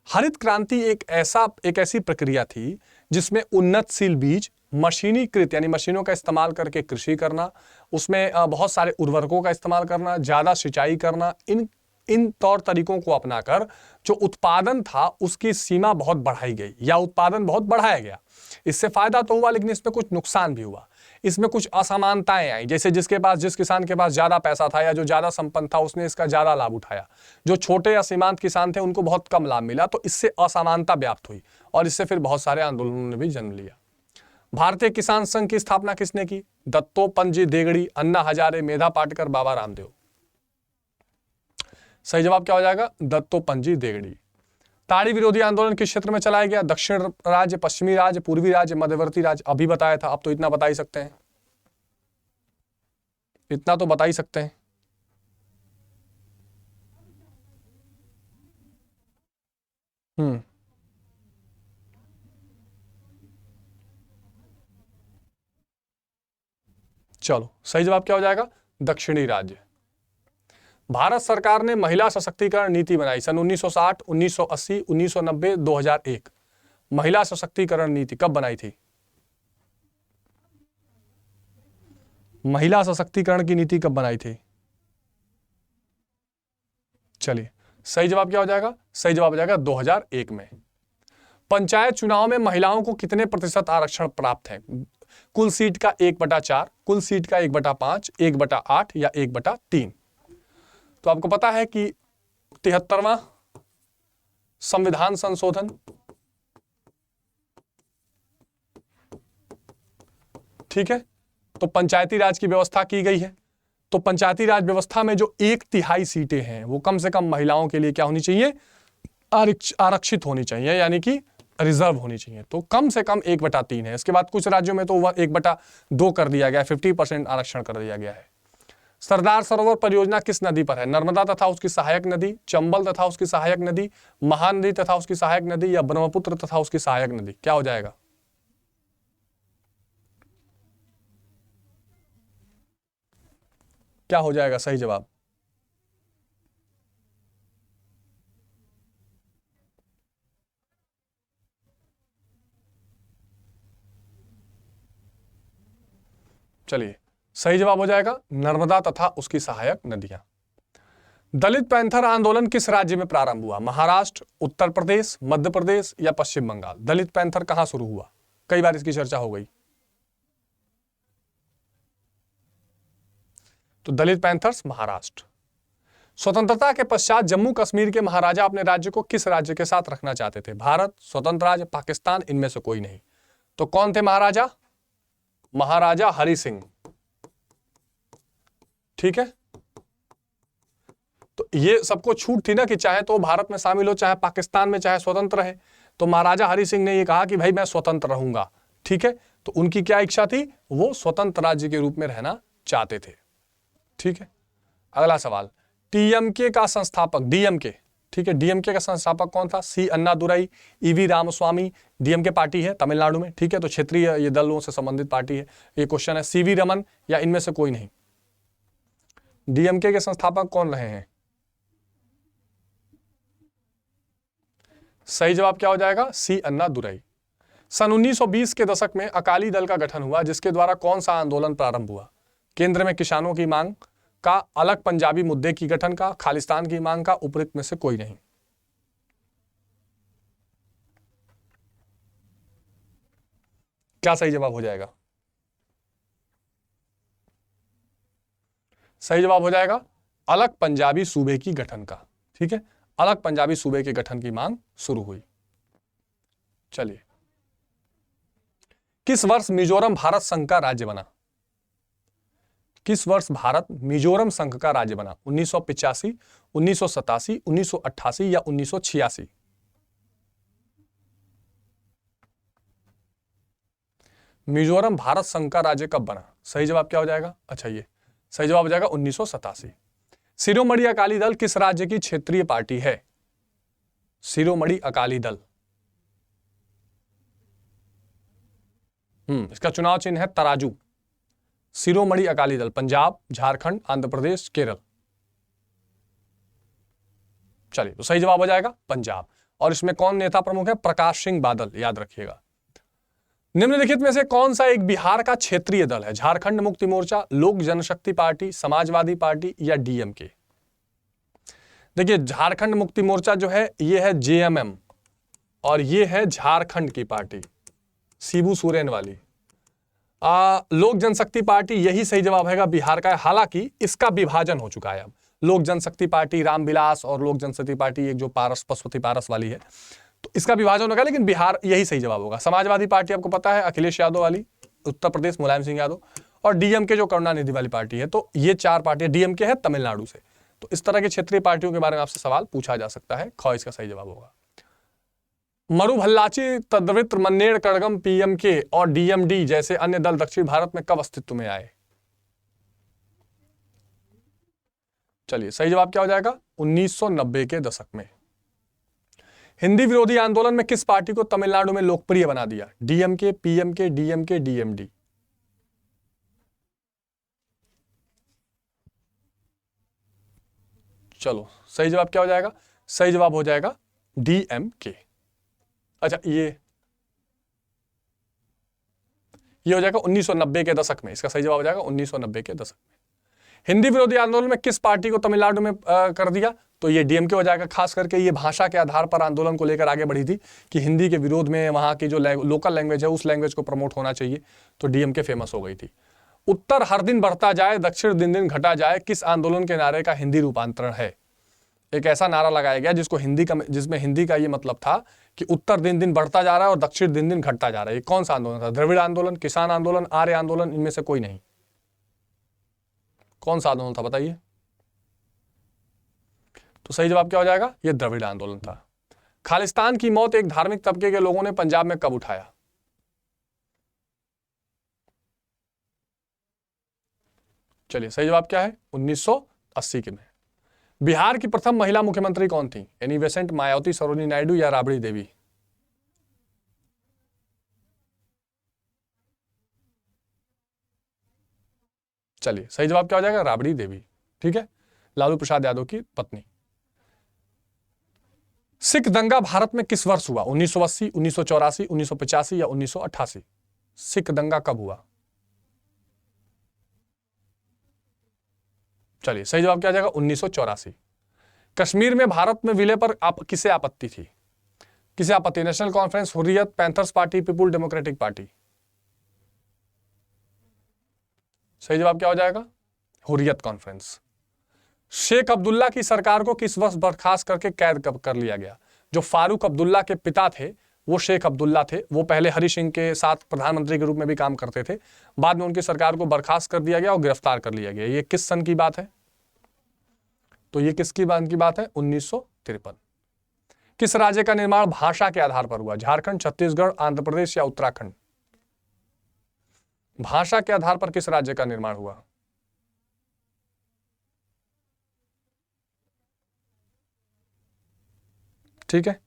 हरित क्रांति एक ऐसी प्रक्रिया थी जिसमें उन्नतशील बीज, मशीनीकृत यानी मशीनों का इस्तेमाल करके कृषि करना, उसमें बहुत सारे उर्वरकों का इस्तेमाल करना, ज्यादा सिंचाई करना, इन तौर तरीकों को अपनाकर जो उत्पादन था उसकी सीमा बहुत बढ़ाई गई या उत्पादन बहुत बढ़ाया गया। इससे फायदा तो हुआ, लेकिन इसमें कुछ नुकसान भी हुआ। इसमें कुछ असमानताएं आई, जैसे जिस किसान के पास ज्यादा पैसा था या जो ज्यादा संपन्न था उसने इसका ज्यादा लाभ उठाया, जो छोटे या सीमांत किसान थे उनको बहुत कम लाभ मिला। तो इससे असमानता व्याप्त हुई और इससे फिर बहुत सारे आंदोलनों ने भी जन्म लिया। भारतीय किसान संघ की स्थापना किसने की? दत्तोपंत देगड़ी, अन्ना हजारे, मेधा पाटकर, बाबा रामदेव। सही जवाब क्या हो जाएगा? दत्तोपंत देगड़ी। ताड़ी विरोधी आंदोलन किस क्षेत्र में चलाया गया? दक्षिण राज्य, पश्चिमी राज्य, पूर्वी राज्य, मध्यवर्ती राज्य? अभी बताया था, अब तो इतना बता ही सकते हैं, इतना तो बता ही सकते हैं। चलो सही जवाब क्या हो जाएगा? दक्षिणी राज्य। भारत सरकार ने महिला सशक्तिकरण नीति बनाई सन 1960, 1980, 1990, 2001। महिला सशक्तिकरण नीति कब बनाई थी? महिला सशक्तिकरण की नीति कब बनाई थी? चलिए सही जवाब क्या हो जाएगा? सही जवाब हो जाएगा 2001 में। पंचायत चुनाव में महिलाओं को कितने प्रतिशत आरक्षण प्राप्त है? कुल सीट का 1/4, कुल सीट का 1/5, 1/8 या 1/3। तो आपको पता है कि 73वां संविधान संशोधन, ठीक है, तो पंचायती राज की व्यवस्था की गई है। तो पंचायती राज व्यवस्था में जो 1/3 सीटें हैं वो कम से कम महिलाओं के लिए क्या होनी चाहिए, आरक्षित होनी चाहिए, यानी कि रिजर्व होनी चाहिए। तो कम से कम 1/3 है। इसके बाद कुछ राज्यों में तो वह 1/2 कर दिया गया, 50% आरक्षण कर दिया गया है। सरदार सरोवर परियोजना किस नदी पर है? नर्मदा तथा उसकी सहायक नदी, चंबल तथा उसकी सहायक नदी, महानदी तथा उसकी सहायक नदी या ब्रह्मपुत्र तथा उसकी सहायक नदी? क्या हो जाएगा? क्या हो जाएगा सही जवाब? चलिए, सही जवाब हो जाएगा नर्मदा तथा उसकी सहायक नदियां। दलित पैंथर आंदोलन किस राज्य में प्रारंभ हुआ? महाराष्ट्र, उत्तर प्रदेश, मध्य प्रदेश या पश्चिम बंगाल? दलित पैंथर कहां शुरू हुआ? कई बार इसकी चर्चा हो गई। तो दलित पैंथर्स महाराष्ट्र। स्वतंत्रता के पश्चात जम्मू कश्मीर के महाराजा अपने राज्य को किस राज्य के साथ रखना चाहते थे? भारत, स्वतंत्र राज्य, पाकिस्तान, इनमें से कोई नहीं। तो कौन थे महाराजा? महाराजा हरि सिंह, ठीक है। तो ये सबको छूट थी ना कि चाहे तो भारत में शामिल हो, चाहे पाकिस्तान में, चाहे स्वतंत्र है। तो महाराजा हरि सिंह ने ये कहा कि भाई मैं स्वतंत्र रहूंगा, ठीक है। तो उनकी क्या इच्छा थी? वो स्वतंत्र राज्य के रूप में रहना चाहते थे, ठीक है। अगला सवाल, टीएमके का संस्थापक, डीएमके, ठीक है, डीएमके का संस्थापक कौन था? C Annadurai, EV Ramaswamy. DMK party है तमिलनाडु में, ठीक है, तो क्षेत्रीय ये दलों से संबंधित पार्टी है। ये क्वेश्चन है, सीवी रमन या इनमें से कोई नहीं। डीएमके के संस्थापक कौन रहे हैं? सही जवाब क्या हो जाएगा? सी अन्नादुराई। सन 1920 के दशक में अकाली दल का गठन हुआ, जिसके द्वारा कौन सा आंदोलन प्रारंभ हुआ? केंद्र में किसानों की मांग का, अलग पंजाबी मुद्दे की गठन का, खालिस्तान की मांग का, उपरोक्त में से कोई नहीं। क्या सही जवाब हो जाएगा? सही जवाब हो जाएगा अलग पंजाबी सूबे की गठन का, ठीक है, अलग पंजाबी सूबे के गठन की मांग शुरू हुई। चलिए, किस वर्ष मिजोरम भारत संघ का राज्य बना? किस वर्ष भारत मिजोरम संघ का राज्य बना? 1985, 1987, 1988 या 1986? मिजोरम भारत संघ का राज्य कब बना? सही जवाब क्या हो जाएगा? अच्छा, ये सही जवाब हो जाएगा 1987। शिरोमणि अकाली दल किस राज्य की क्षेत्रीय पार्टी है? शिरोमणि अकाली दल, इसका चुनाव चिन्ह है तराजू। शिरोमणि अकाली दल पंजाब, झारखंड, आंध्र प्रदेश, केरल। चलिए, तो सही जवाब हो जाएगा पंजाब। और इसमें कौन नेता प्रमुख है? प्रकाश सिंह बादल, याद रखिएगा। निम्नलिखित में से कौन सा एक बिहार का क्षेत्रीय दल है? झारखंड मुक्ति मोर्चा, लोक जनशक्ति पार्टी, समाजवादी पार्टी या डीएमके? देखिए, झारखंड मुक्ति मोर्चा जो है ये है जेएमएम, और ये है झारखंड की पार्टी, शिबू सोरेन वाली। लोक जनशक्ति पार्टी, यही सही जवाब है बिहार का। हालांकि इसका विभाजन हो चुका है अब। लोक जनशक्ति पार्टी रामविलास और लोक जनशक्ति पार्टी एक जो पारस, पशुपति पारस वाली है, तो इसका विभाजन होगा, लेकिन बिहार यही सही जवाब होगा। समाजवादी पार्टी आपको पता है अखिलेश यादव वाली, उत्तर प्रदेश मुलायम सिंह यादव, और डीएमके जो करुणानिधि वाली पार्टी है। तो ये चार पार्टियां, डीएमके है तमिलनाडु से। तो इस तरह के क्षेत्रीय पार्टियों के बारे में आपसे सवाल पूछा जा सकता है। ख इसका सही जवाब होगा। मरुभल्लाची, तद्वित्र, मन्नेर कड़गम, पीएमके और डीएमडी जैसे अन्य दल दक्षिण भारत में कब अस्तित्व में आए? चलिए, सही जवाब क्या हो जाएगा? 1990 के दशक में। हिंदी विरोधी आंदोलन में किस पार्टी को तमिलनाडु में लोकप्रिय बना दिया? DMK, PMK, DMK, DMD? चलो, सही जवाब क्या हो जाएगा? सही जवाब हो जाएगा डीएमके। अच्छा, ये हो जाएगा 1990 के दशक में। इसका सही जवाब हो जाएगा 1990 के दशक में। हिंदी विरोधी आंदोलन में किस पार्टी को तमिलनाडु में कर दिया? तो ये डीएमके हो जाएगा। खास करके ये भाषा के आधार पर आंदोलन को लेकर आगे बढ़ी थी कि हिंदी के विरोध में वहाँ की जो लोकल लैंग्वेज है उस लैंग्वेज को प्रमोट होना चाहिए, तो डीएमके फेमस हो गई थी। उत्तर हर दिन बढ़ता जाए, दक्षिण दिन दिन घटा जाए, किस आंदोलन के नारे का हिंदी रूपांतरण है? एक ऐसा नारा लगाया गया जिसमें हिंदी का ये मतलब था कि उत्तर दिन दिन बढ़ता जा रहा है और दक्षिण दिन दिन घटता जा रहा है। ये कौन सा आंदोलन था? द्रविड़ आंदोलन, किसान आंदोलन, आर्य आंदोलन, इनमें से कोई नहीं। कौन सा आंदोलन था बताइए? तो सही जवाब क्या हो जाएगा? ये द्रविड़ आंदोलन था। खालिस्तान की मौत एक धार्मिक तबके के लोगों ने पंजाब में कब उठाया? चलिए सही जवाब क्या है? 1980 के में। बिहार की प्रथम महिला मुख्यमंत्री कौन थी? एनी बेसेंट, मायावती, सरोजिनी नायडू या राबड़ी देवी? चलिए सही जवाब क्या हो जाएगा? राबड़ी देवी। ठीक है, लालू प्रसाद यादव की पत्नी। सिख दंगा भारत में किस वर्ष हुआ? 1980, 1984, 1985 या 1988? सिख दंगा कब हुआ? चलिए सही जवाब क्या आ जाएगा? 1984। कश्मीर में भारत में विलय पर किसे आपत्ति थी? किसे आपत्ति? National conference, Hurriyat, panthers party, people democratic party? सही जवाब क्या हो जाएगा? हुर्रियत कॉन्फ्रेंस। शेख अब्दुल्ला की सरकार को किस वर्ष बर्खास्त करके कैद कब कर लिया गया? जो फारूक अब्दुल्ला के पिता थे वो शेख अब्दुल्ला थे। वो पहले हरि सिंह के साथ प्रधानमंत्री के रूप में भी काम करते थे। बाद में उनकी सरकार को बर्खास्त कर दिया गया और गिरफ्तार कर लिया गया। ये किस सन की बात है? तो ये किसकी बात है? 1953। किस राज्य का निर्माण भाषा के आधार पर हुआ? झारखंड, छत्तीसगढ़, आंध्र प्रदेश या उत्तराखंड? भाषा के आधार पर किस राज्य का निर्माण हुआ? ठीक है,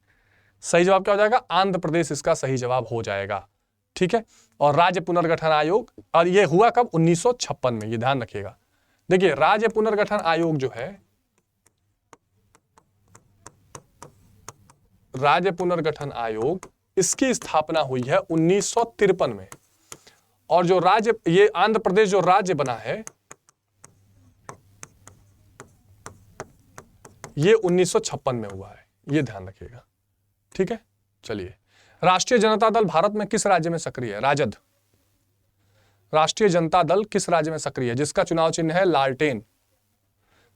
सही जवाब क्या हो जाएगा? आंध्र प्रदेश इसका सही जवाब हो जाएगा। ठीक है, और राज्य पुनर्गठन आयोग, और ये हुआ कब? 1956 में। ये ध्यान रखिएगा। देखिए, राज्य पुनर्गठन आयोग जो है, राज्य पुनर्गठन आयोग, इसकी स्थापना हुई है 1953 में। और जो राज्य, ये आंध्र प्रदेश जो राज्य बना है, ये 1956 में हुआ है। ये ध्यान रखिएगा। ठीक है, चलिए। राष्ट्रीय जनता दल भारत में किस राज्य में सक्रिय है? राजद। राष्ट्रीय जनता दल किस राज्य में सक्रिय है? जिसका चुनाव चिन्ह है लालटेन,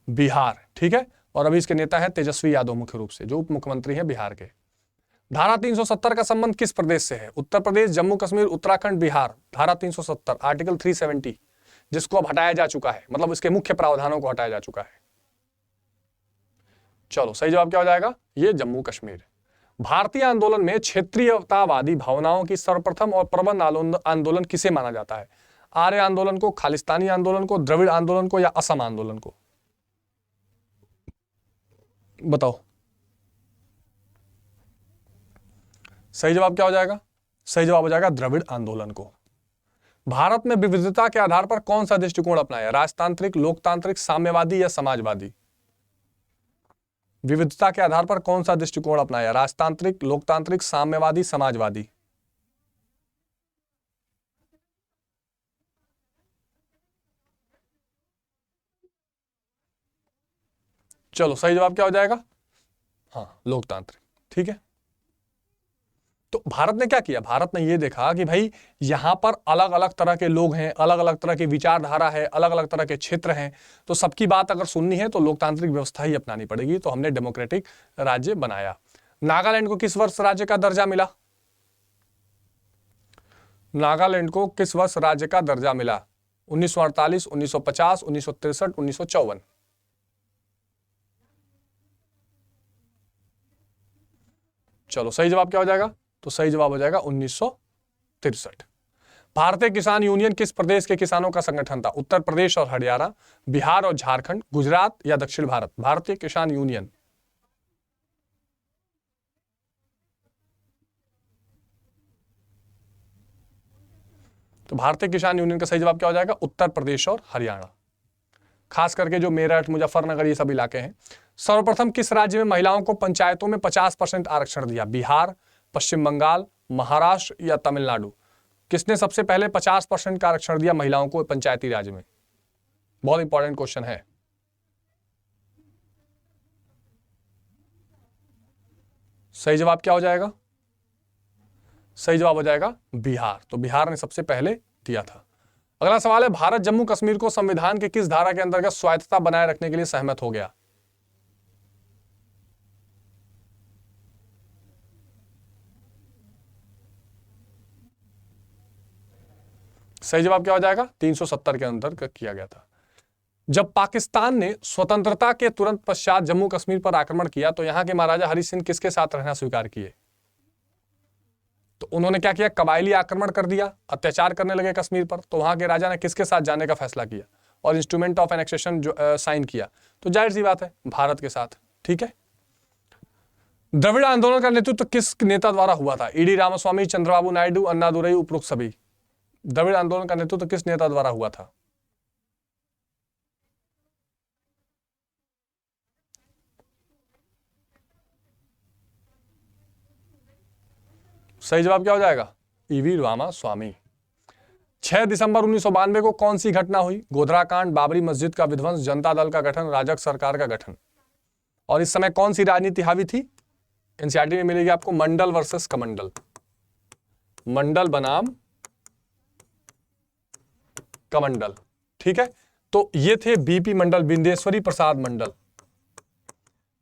बिहार। ठीक है, और अभी इसके नेता है तेजस्वी यादव, मुख्य रूप से जो उप मुख्यमंत्री हैं बिहार के। धारा 370 का संबंध किस प्रदेश से है? उत्तर प्रदेश, जम्मू कश्मीर, उत्तराखंड, बिहार। धारा 370 आर्टिकल 370, जिसको अब हटाया जा चुका है, मतलब इसके मुख्य प्रावधानों को हटाया जा चुका है। चलो सही जवाब क्या हो जाएगा? ये जम्मू कश्मीर। भारतीय आंदोलन में क्षेत्रीयतावादी भावनाओं की सर्वप्रथम और प्रबल आंदोलन किसे माना जाता है? आर्य आंदोलन को, खालिस्तानी आंदोलन को, द्रविड़ आंदोलन को या असम आंदोलन को? बताओ। सही जवाब क्या हो जाएगा? सही जवाब हो जाएगा द्रविड़ आंदोलन को। भारत में विविधता के आधार पर कौन सा दृष्टिकोण अपनाया? राजतांत्रिक, लोकतांत्रिक, साम्यवादी या समाजवादी? विविधता के आधार पर कौन सा दृष्टिकोण अपनाया? राजतांत्रिक, लोकतांत्रिक, साम्यवादी, समाजवादी? चलो सही जवाब क्या हो जाएगा? हाँ, लोकतांत्रिक। ठीक है, तो भारत ने क्या किया? भारत ने यह देखा कि भाई यहां पर अलग अलग तरह के लोग हैं, अलग अलग तरह की विचारधारा है, अलग अलग तरह के क्षेत्र हैं, तो सबकी बात अगर सुननी है तो लोकतांत्रिक व्यवस्था ही अपनानी पड़ेगी। तो हमने डेमोक्रेटिक राज्य बनाया। नागालैंड को किस वर्ष राज्य का दर्जा मिला? नागालैंड को किस वर्ष राज्य का दर्जा मिला? 1948, 1950, 1963, 1954? चलो सही जवाब क्या हो जाएगा? तो सही जवाब हो जाएगा 1963। भारतीय किसान यूनियन किस प्रदेश के किसानों का संगठन था? उत्तर प्रदेश और हरियाणा, बिहार और झारखंड, गुजरात या दक्षिण भारत? भारतीय किसान यूनियन। तो भारतीय किसान यूनियन का सही जवाब क्या हो जाएगा? उत्तर प्रदेश और हरियाणा, खास करके जो मेरठ, मुजफ्फरनगर, ये सब इलाके हैं। सर्वप्रथम किस राज्य में महिलाओं को पंचायतों में 50% आरक्षण दिया? बिहार, पश्चिम बंगाल, महाराष्ट्र या तमिलनाडु? किसने सबसे पहले 50% का आरक्षण दिया महिलाओं को पंचायती राज में? बहुत इंपॉर्टेंट क्वेश्चन है। सही जवाब क्या हो जाएगा? सही जवाब हो जाएगा बिहार। तो बिहार ने सबसे पहले दिया था। अगला सवाल है, भारत जम्मू कश्मीर को संविधान के किस धारा के अंतर्गत स्वायत्तता बनाए रखने के लिए सहमत हो गया? सही जवाब क्या हो जाएगा? 370 के अंतर्गत किया गया था। जब पाकिस्तान ने स्वतंत्रता के तुरंत पश्चात जम्मू कश्मीर पर आक्रमण किया तो यहां के महाराजा हरि सिंह किसके साथ रहना स्वीकार किए? तो उन्होंने क्या किया? कबायली आक्रमण कर दिया, अत्याचार करने लगे कश्मीर पर। तो वहां के राजा ने किसके साथ जाने का फैसला किया और इंस्ट्रूमेंट ऑफ एनेक्सेशन जो साइन किया? तो जाहिर सी बात है भारत के साथ। ठीक है। द्रविड़ आंदोलन का नेतृत्व किस नेता द्वारा हुआ था? ईडी रामास्वामी, चंद्रबाबू नायडू, अन्नादुरई, उपरोक्त सभी। द्रविड़ आंदोलन का नेतृत्व किस नेता द्वारा हुआ था? सही जवाब क्या हो जाएगा? ईवी रामास्वामी। 6 दिसंबर 1992 को कौन सी घटना हुई? गोधरा कांड, बाबरी मस्जिद का विध्वंस, जनता दल का गठन, राजग सरकार का गठन। और इस समय कौन सी राजनीति हावी थी? एनसीईआरटी में मिलेगी आपको, मंडल वर्सेस कमंडल। मंडल बनाम कमंडल। ठीक है। तो ये थे बीपी मंडल, बिंदेश्वरी प्रसाद मंडल।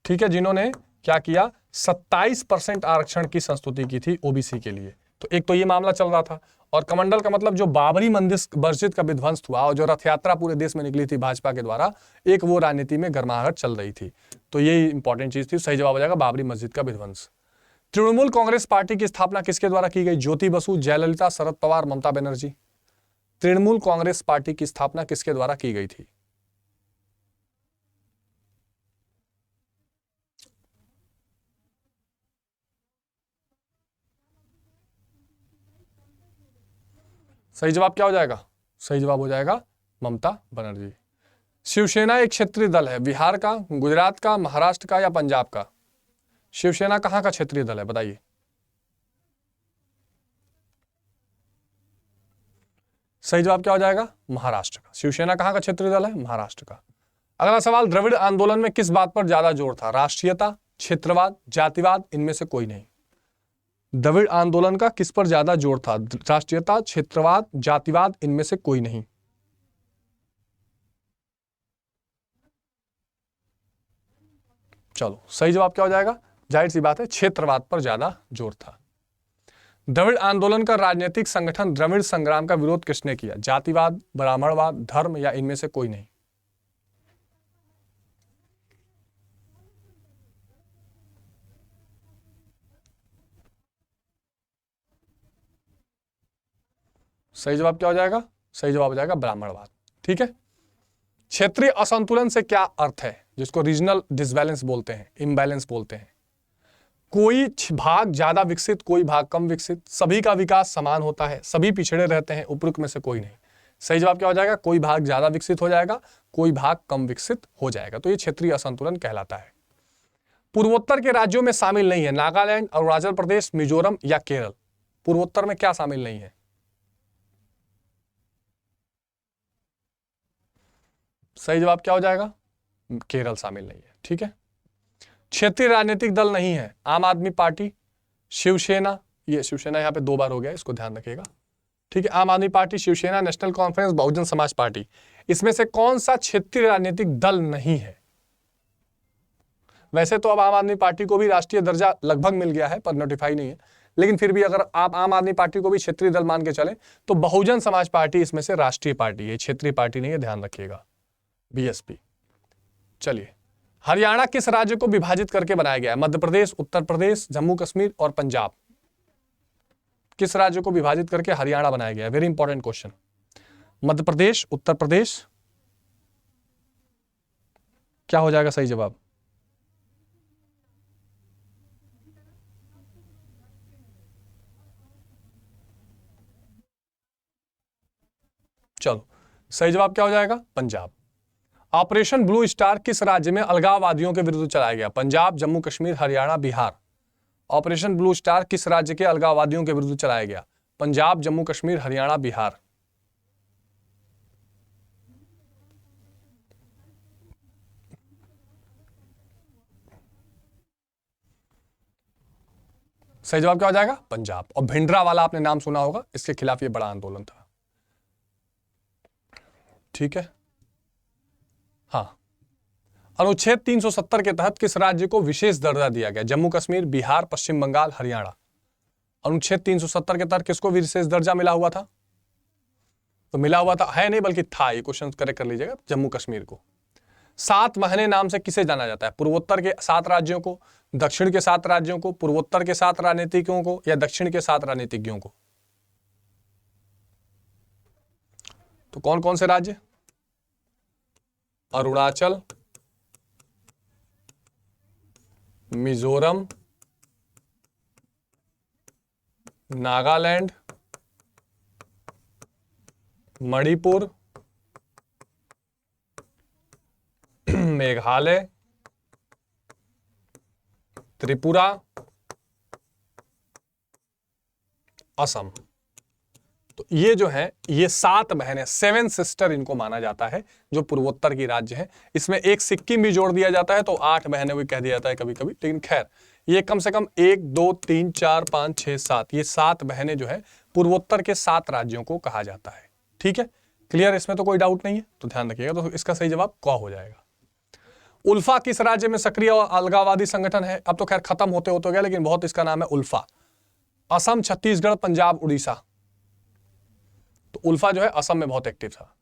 ठीक है, जिन्होंने क्या किया? 27% आरक्षण की संस्तुति की थी ओबीसी के लिए। तो एक तो ये मामला चल रहा था, और कमंडल का मतलब जो बाबरी मस्जिद का विध्वंस हुआ और जो रथ यात्रा पूरे देश में निकली थी भाजपा के द्वारा, एक वो राजनीति में गर्माहट चल रही थी। तो ये इंपॉर्टेंट चीज थी। सही जवाब हो जाएगा बाबरी मस्जिद का विध्वंस। तृणमूल कांग्रेस पार्टी की स्थापना किसके द्वारा की गई? ज्योति बसु, जयललिता, शरद पवार, ममता बनर्जी। तृणमूल कांग्रेस पार्टी की स्थापना किसके द्वारा की गई थी? सही जवाब क्या हो जाएगा? सही जवाब हो जाएगा ममता बनर्जी। शिवसेना एक क्षेत्रीय दल है, बिहार का, गुजरात का, महाराष्ट्र का या पंजाब का? शिवसेना कहां का क्षेत्रीय दल है बताइए? सही जवाब क्या हो जाएगा? महाराष्ट्र का। शिवसेना कहां का क्षेत्रीय दल है? महाराष्ट्र का। अगला सवाल, द्रविड़ आंदोलन में किस बात पर ज्यादा जोर था? राष्ट्रीयता, क्षेत्रवाद, जातिवाद, इनमें से कोई नहीं। द्रविड़ आंदोलन का किस पर ज्यादा जोर था? राष्ट्रीयता, क्षेत्रवाद, जातिवाद, इनमें से कोई नहीं। चलो, सही जवाब क्या हो जाएगा? जाहिर सी बात है क्षेत्रवाद पर ज्यादा जोर था। द्रविड़ आंदोलन का राजनीतिक संगठन द्रविड़ संग्राम का विरोध किसने किया? जातिवाद, ब्राह्मणवाद, धर्म या इनमें से कोई नहीं। सही जवाब क्या हो जाएगा? सही जवाब हो जाएगा ब्राह्मणवाद। ठीक है। क्षेत्रीय असंतुलन से क्या अर्थ है? जिसको रीजनल डिसबैलेंस बोलते हैं, इम्बैलेंस बोलते हैं। कोई भाग ज्यादा विकसित, कोई भाग कम विकसित, सभी का विकास समान होता है, सभी पिछड़े रहते हैं, उपरोक्त में से कोई नहीं। सही जवाब क्या हो जाएगा? कोई भाग ज्यादा विकसित हो जाएगा, कोई भाग कम विकसित हो जाएगा। तो ये क्षेत्रीय असंतुलन कहलाता है। पूर्वोत्तर के राज्यों में शामिल नहीं है, नागालैंड, अरुणाचल प्रदेश, मिजोरम या केरल। पूर्वोत्तर में क्या शामिल नहीं है? सही जवाब क्या हो जाएगा? केरल शामिल नहीं है। ठीक है। क्षेत्रीय राजनीतिक दल नहीं है, आम आदमी पार्टी, शिवसेना, ये शिवसेना यहां पे 2 बार हो गया, इसको ध्यान रखिएगा। ठीक है। आम आदमी party, Shiv Sena, national conference, Bahujan Samaj party. इसमें से कौन सा क्षेत्रीय राजनीतिक दल नहीं है? वैसे तो अब आम आदमी पार्टी को भी राष्ट्रीय दर्जा लगभग मिल गया है, पर नोटिफाई नहीं है, लेकिन फिर भी अगर आप आम आदमी पार्टी को भी क्षेत्रीय दल मान के चलें तो बहुजन समाज पार्टी इसमें से राष्ट्रीय पार्टी है, क्षेत्रीय पार्टी नहीं है, ध्यान रखिएगा, बीएसपी। चलिए, हरियाणा किस राज्य को विभाजित करके बनाया गया है? मध्य प्रदेश, उत्तर प्रदेश, जम्मू कश्मीर और पंजाब। किस राज्य को विभाजित करके हरियाणा बनाया गया है? Very important question. Madhya Pradesh, Uttar Pradesh, क्या हो जाएगा सही जवाब? चलो, सही जवाब क्या हो जाएगा? पंजाब। ऑपरेशन ब्लू स्टार किस राज्य में अलगाववादियों के विरुद्ध चलाया गया? Punjab, Jammu Kashmir, Haryana, Bihar. Operation blue star किस राज्य के अलगाववादियों के विरुद्ध चलाया गया? पंजाब, जम्मू कश्मीर, हरियाणा, बिहार। सही जवाब क्या हो जाएगा? पंजाब। और भिंडरा वाला आपने नाम सुना होगा, इसके खिलाफ ये बड़ा आंदोलन था। ठीक है, हाँ। अनुच्छेद 370 के तहत किस राज्य को विशेष दर्जा दिया गया? जम्मू कश्मीर, बिहार, पश्चिम बंगाल, हरियाणा। अनुच्छेद 370 के तहत किसको विशेष दर्जा मिला हुआ था? तो मिला हुआ था, है नहीं बल्कि था, ये क्वेश्चन करेक्ट कर लीजिएगा, जम्मू कश्मीर को। 7 महीने नाम से किसे जाना जाता है? पूर्वोत्तर के 7 राज्यों को, दक्षिण के 7 राज्यों को, पूर्वोत्तर के 7 राजनीतिज्ञों को, या दक्षिण के 7 राजनीतिज्ञों को? तो कौन कौन से राज्य? अरुणाचल, मिजोरम, नागालैंड, मणिपुर, मेघालय, त्रिपुरा, असम। तो ये जो है, ये 7 बहनें, 7 सिस्टर इनको माना जाता है, जो पूर्वोत्तर की राज्य है। इसमें एक सिक्किम भी जोड़ दिया जाता है तो 8 बहनें भी कह दिया जाता है कभी कभी, लेकिन खैर ये कम से कम 1 2 3 4 5 6 7, ये 7 बहनें जो है पूर्वोत्तर के 7 राज्यों को कहा जाता है। ठीक है, क्लियर? इसमें तो कोई डाउट नहीं है, तो ध्यान रखिएगा। तो इसका सही जवाब क हो जाएगा। उल्फा किस राज्य में सक्रिय और अलगाववादी संगठन है? अब तो खैर खत्म होते होते गया, लेकिन बहुत इसका नाम है उल्फा। असम, छत्तीसगढ़, पंजाब, उड़ीसा। तो उल्फा जो है असम में बहुत एक्टिव था।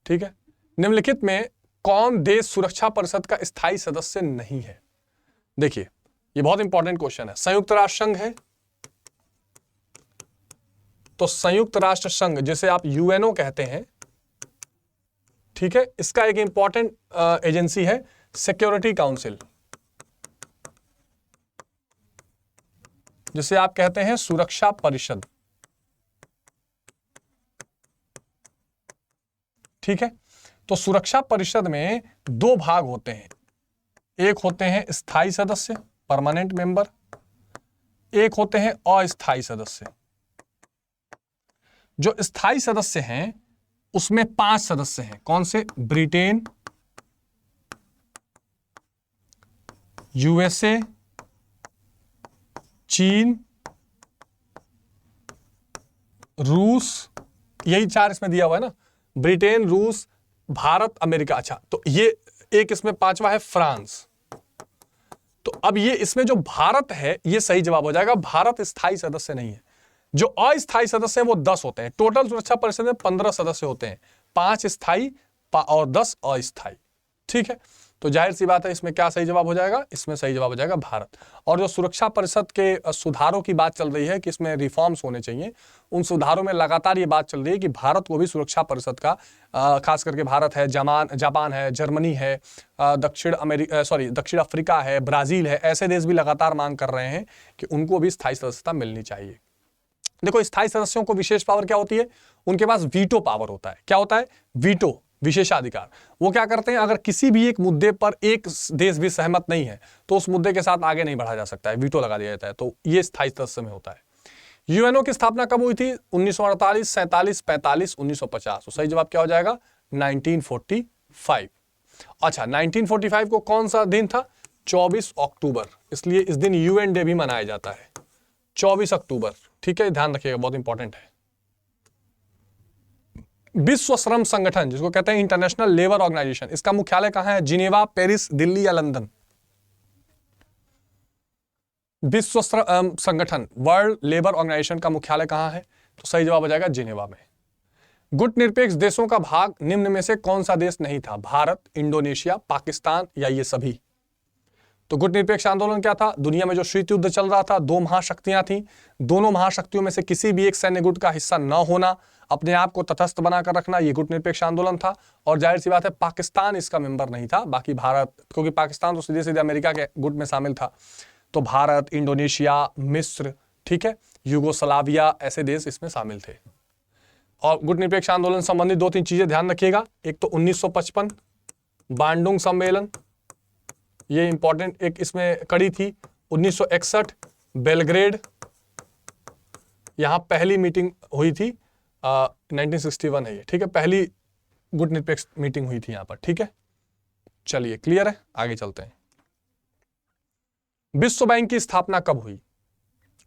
ठीक है, निम्नलिखित में कौन देश सुरक्षा परिषद का स्थायी सदस्य नहीं है? देखिए, ये बहुत इंपॉर्टेंट क्वेश्चन है। संयुक्त राष्ट्र संघ है, तो संयुक्त राष्ट्र संघ जिसे आप यूएनओ कहते हैं, ठीक है, इसका एक इंपॉर्टेंट एजेंसी है सिक्योरिटी काउंसिल, जिसे आप कहते हैं सुरक्षा परिषद। ठीक है, तो सुरक्षा परिषद में 2 भाग होते हैं। एक होते हैं स्थायी सदस्य, परमानेंट मेंबर, एक होते हैं अस्थायी सदस्य। जो स्थायी सदस्य हैं उसमें 5 सदस्य हैं। कौन से? ब्रिटेन, यूएसए, चीन, रूस, यही 4 इसमें दिया हुआ है ना, ब्रिटेन, रूस, भारत, अमेरिका। अच्छा, तो ये एक इसमें 5वां है फ्रांस। तो अब ये इसमें जो भारत है ये सही जवाब हो जाएगा। भारत स्थायी सदस्य नहीं है। जो अस्थायी सदस्य है वो 10 होते हैं। टोटल सुरक्षा परिषद में 15 सदस्य होते हैं, 5 स्थायी और 10 अस्थायी। ठीक है, तो जाहिर सी बात है इसमें क्या सही जवाब हो जाएगा? इसमें सही जवाब हो जाएगा भारत। और जो सुरक्षा परिषद के सुधारों की बात चल रही है कि इसमें रिफॉर्म्स होने चाहिए, उन सुधारों में लगातार ये बात चल रही है कि भारत को भी सुरक्षा परिषद का, खास करके भारत है, जापान है, जर्मनी है, दक्षिण अफ्रीका है, ब्राजील है, ऐसे देश भी लगातार मांग कर रहे हैं कि उनको भी स्थायी सदस्यता मिलनी चाहिए। देखो, स्थायी सदस्यों को विशेष पावर क्या होती है? उनके पास वीटो पावर होता है। क्या होता है? वीटो, विशेषाधिकार। वो क्या करते हैं, अगर किसी भी एक मुद्दे पर एक देश भी सहमत नहीं है तो उस मुद्दे के साथ आगे नहीं बढ़ा जा सकता है, वीटो लगा दिया जाता है। तो ये स्थायी सदस्य में होता है। यूएनओ की स्थापना कब हुई थी? 1948, 47, 45, 1950। तो सही जवाब क्या हो जाएगा? 1945। अच्छा, 1945 को कौन सा दिन था? 24 अक्टूबर। इसलिए इस दिन यूएन डे भी मनाया जाता है, 24 अक्टूबर। ठीक है, ध्यान रखिएगा, बहुत इंपॉर्टेंट है। विश्व श्रम संगठन, जिसको कहते हैं इंटरनेशनल लेबर ऑर्गेनाइजेशन, इसका मुख्यालय कहां है? जिनेवा, पेरिस, दिल्ली या लंदन? विश्व श्रम संगठन, वर्ल्ड लेबर ऑर्गेनाइजेशन का मुख्यालय कहां है? तो सही जवाब हो जाएगा जिनेवा में। गुटनिरपेक्ष देशों का भाग निम्न में से कौन सा देश नहीं था? भारत, इंडोनेशिया, पाकिस्तान या ये सभी? तो गुटनिरपेक्ष आंदोलन क्या था? दुनिया में जो शीत युद्ध चल रहा था, 2 महाशक्तियां थीं, दोनों महाशक्तियों में से किसी भी एक सैन्य गुट का हिस्सा न होना, अपने आप को तटस्थ बनाकर रखना, ये गुटनिरपेक्ष आंदोलन था। और जाहिर सी बात है पाकिस्तान इसका मेंबर नहीं था, बाकी भारत, क्योंकि पाकिस्तान तो सीधे सीधे अमेरिका के गुट में शामिल था। तो भारत, इंडोनेशिया, मिस्र, ठीक है, यूगोस्लाविया, ऐसे देश इसमें शामिल थे। और गुटनिरपेक्ष आंदोलन संबंधी 2-3 चीजें ध्यान रखिएगा। एक तो 1955 बांडुंग सम्मेलन, ये इंपॉर्टेंट एक इसमें कड़ी थी। 1961 बेलग्रेड, यहां पहली मीटिंग हुई थी, 1961 है ये। ठीक है, पहली गुटनिरपेक्ष मीटिंग हुई थी यहां पर। ठीक है, चलिए क्लियर है, आगे चलते हैं। विश्व बैंक की स्थापना कब हुई?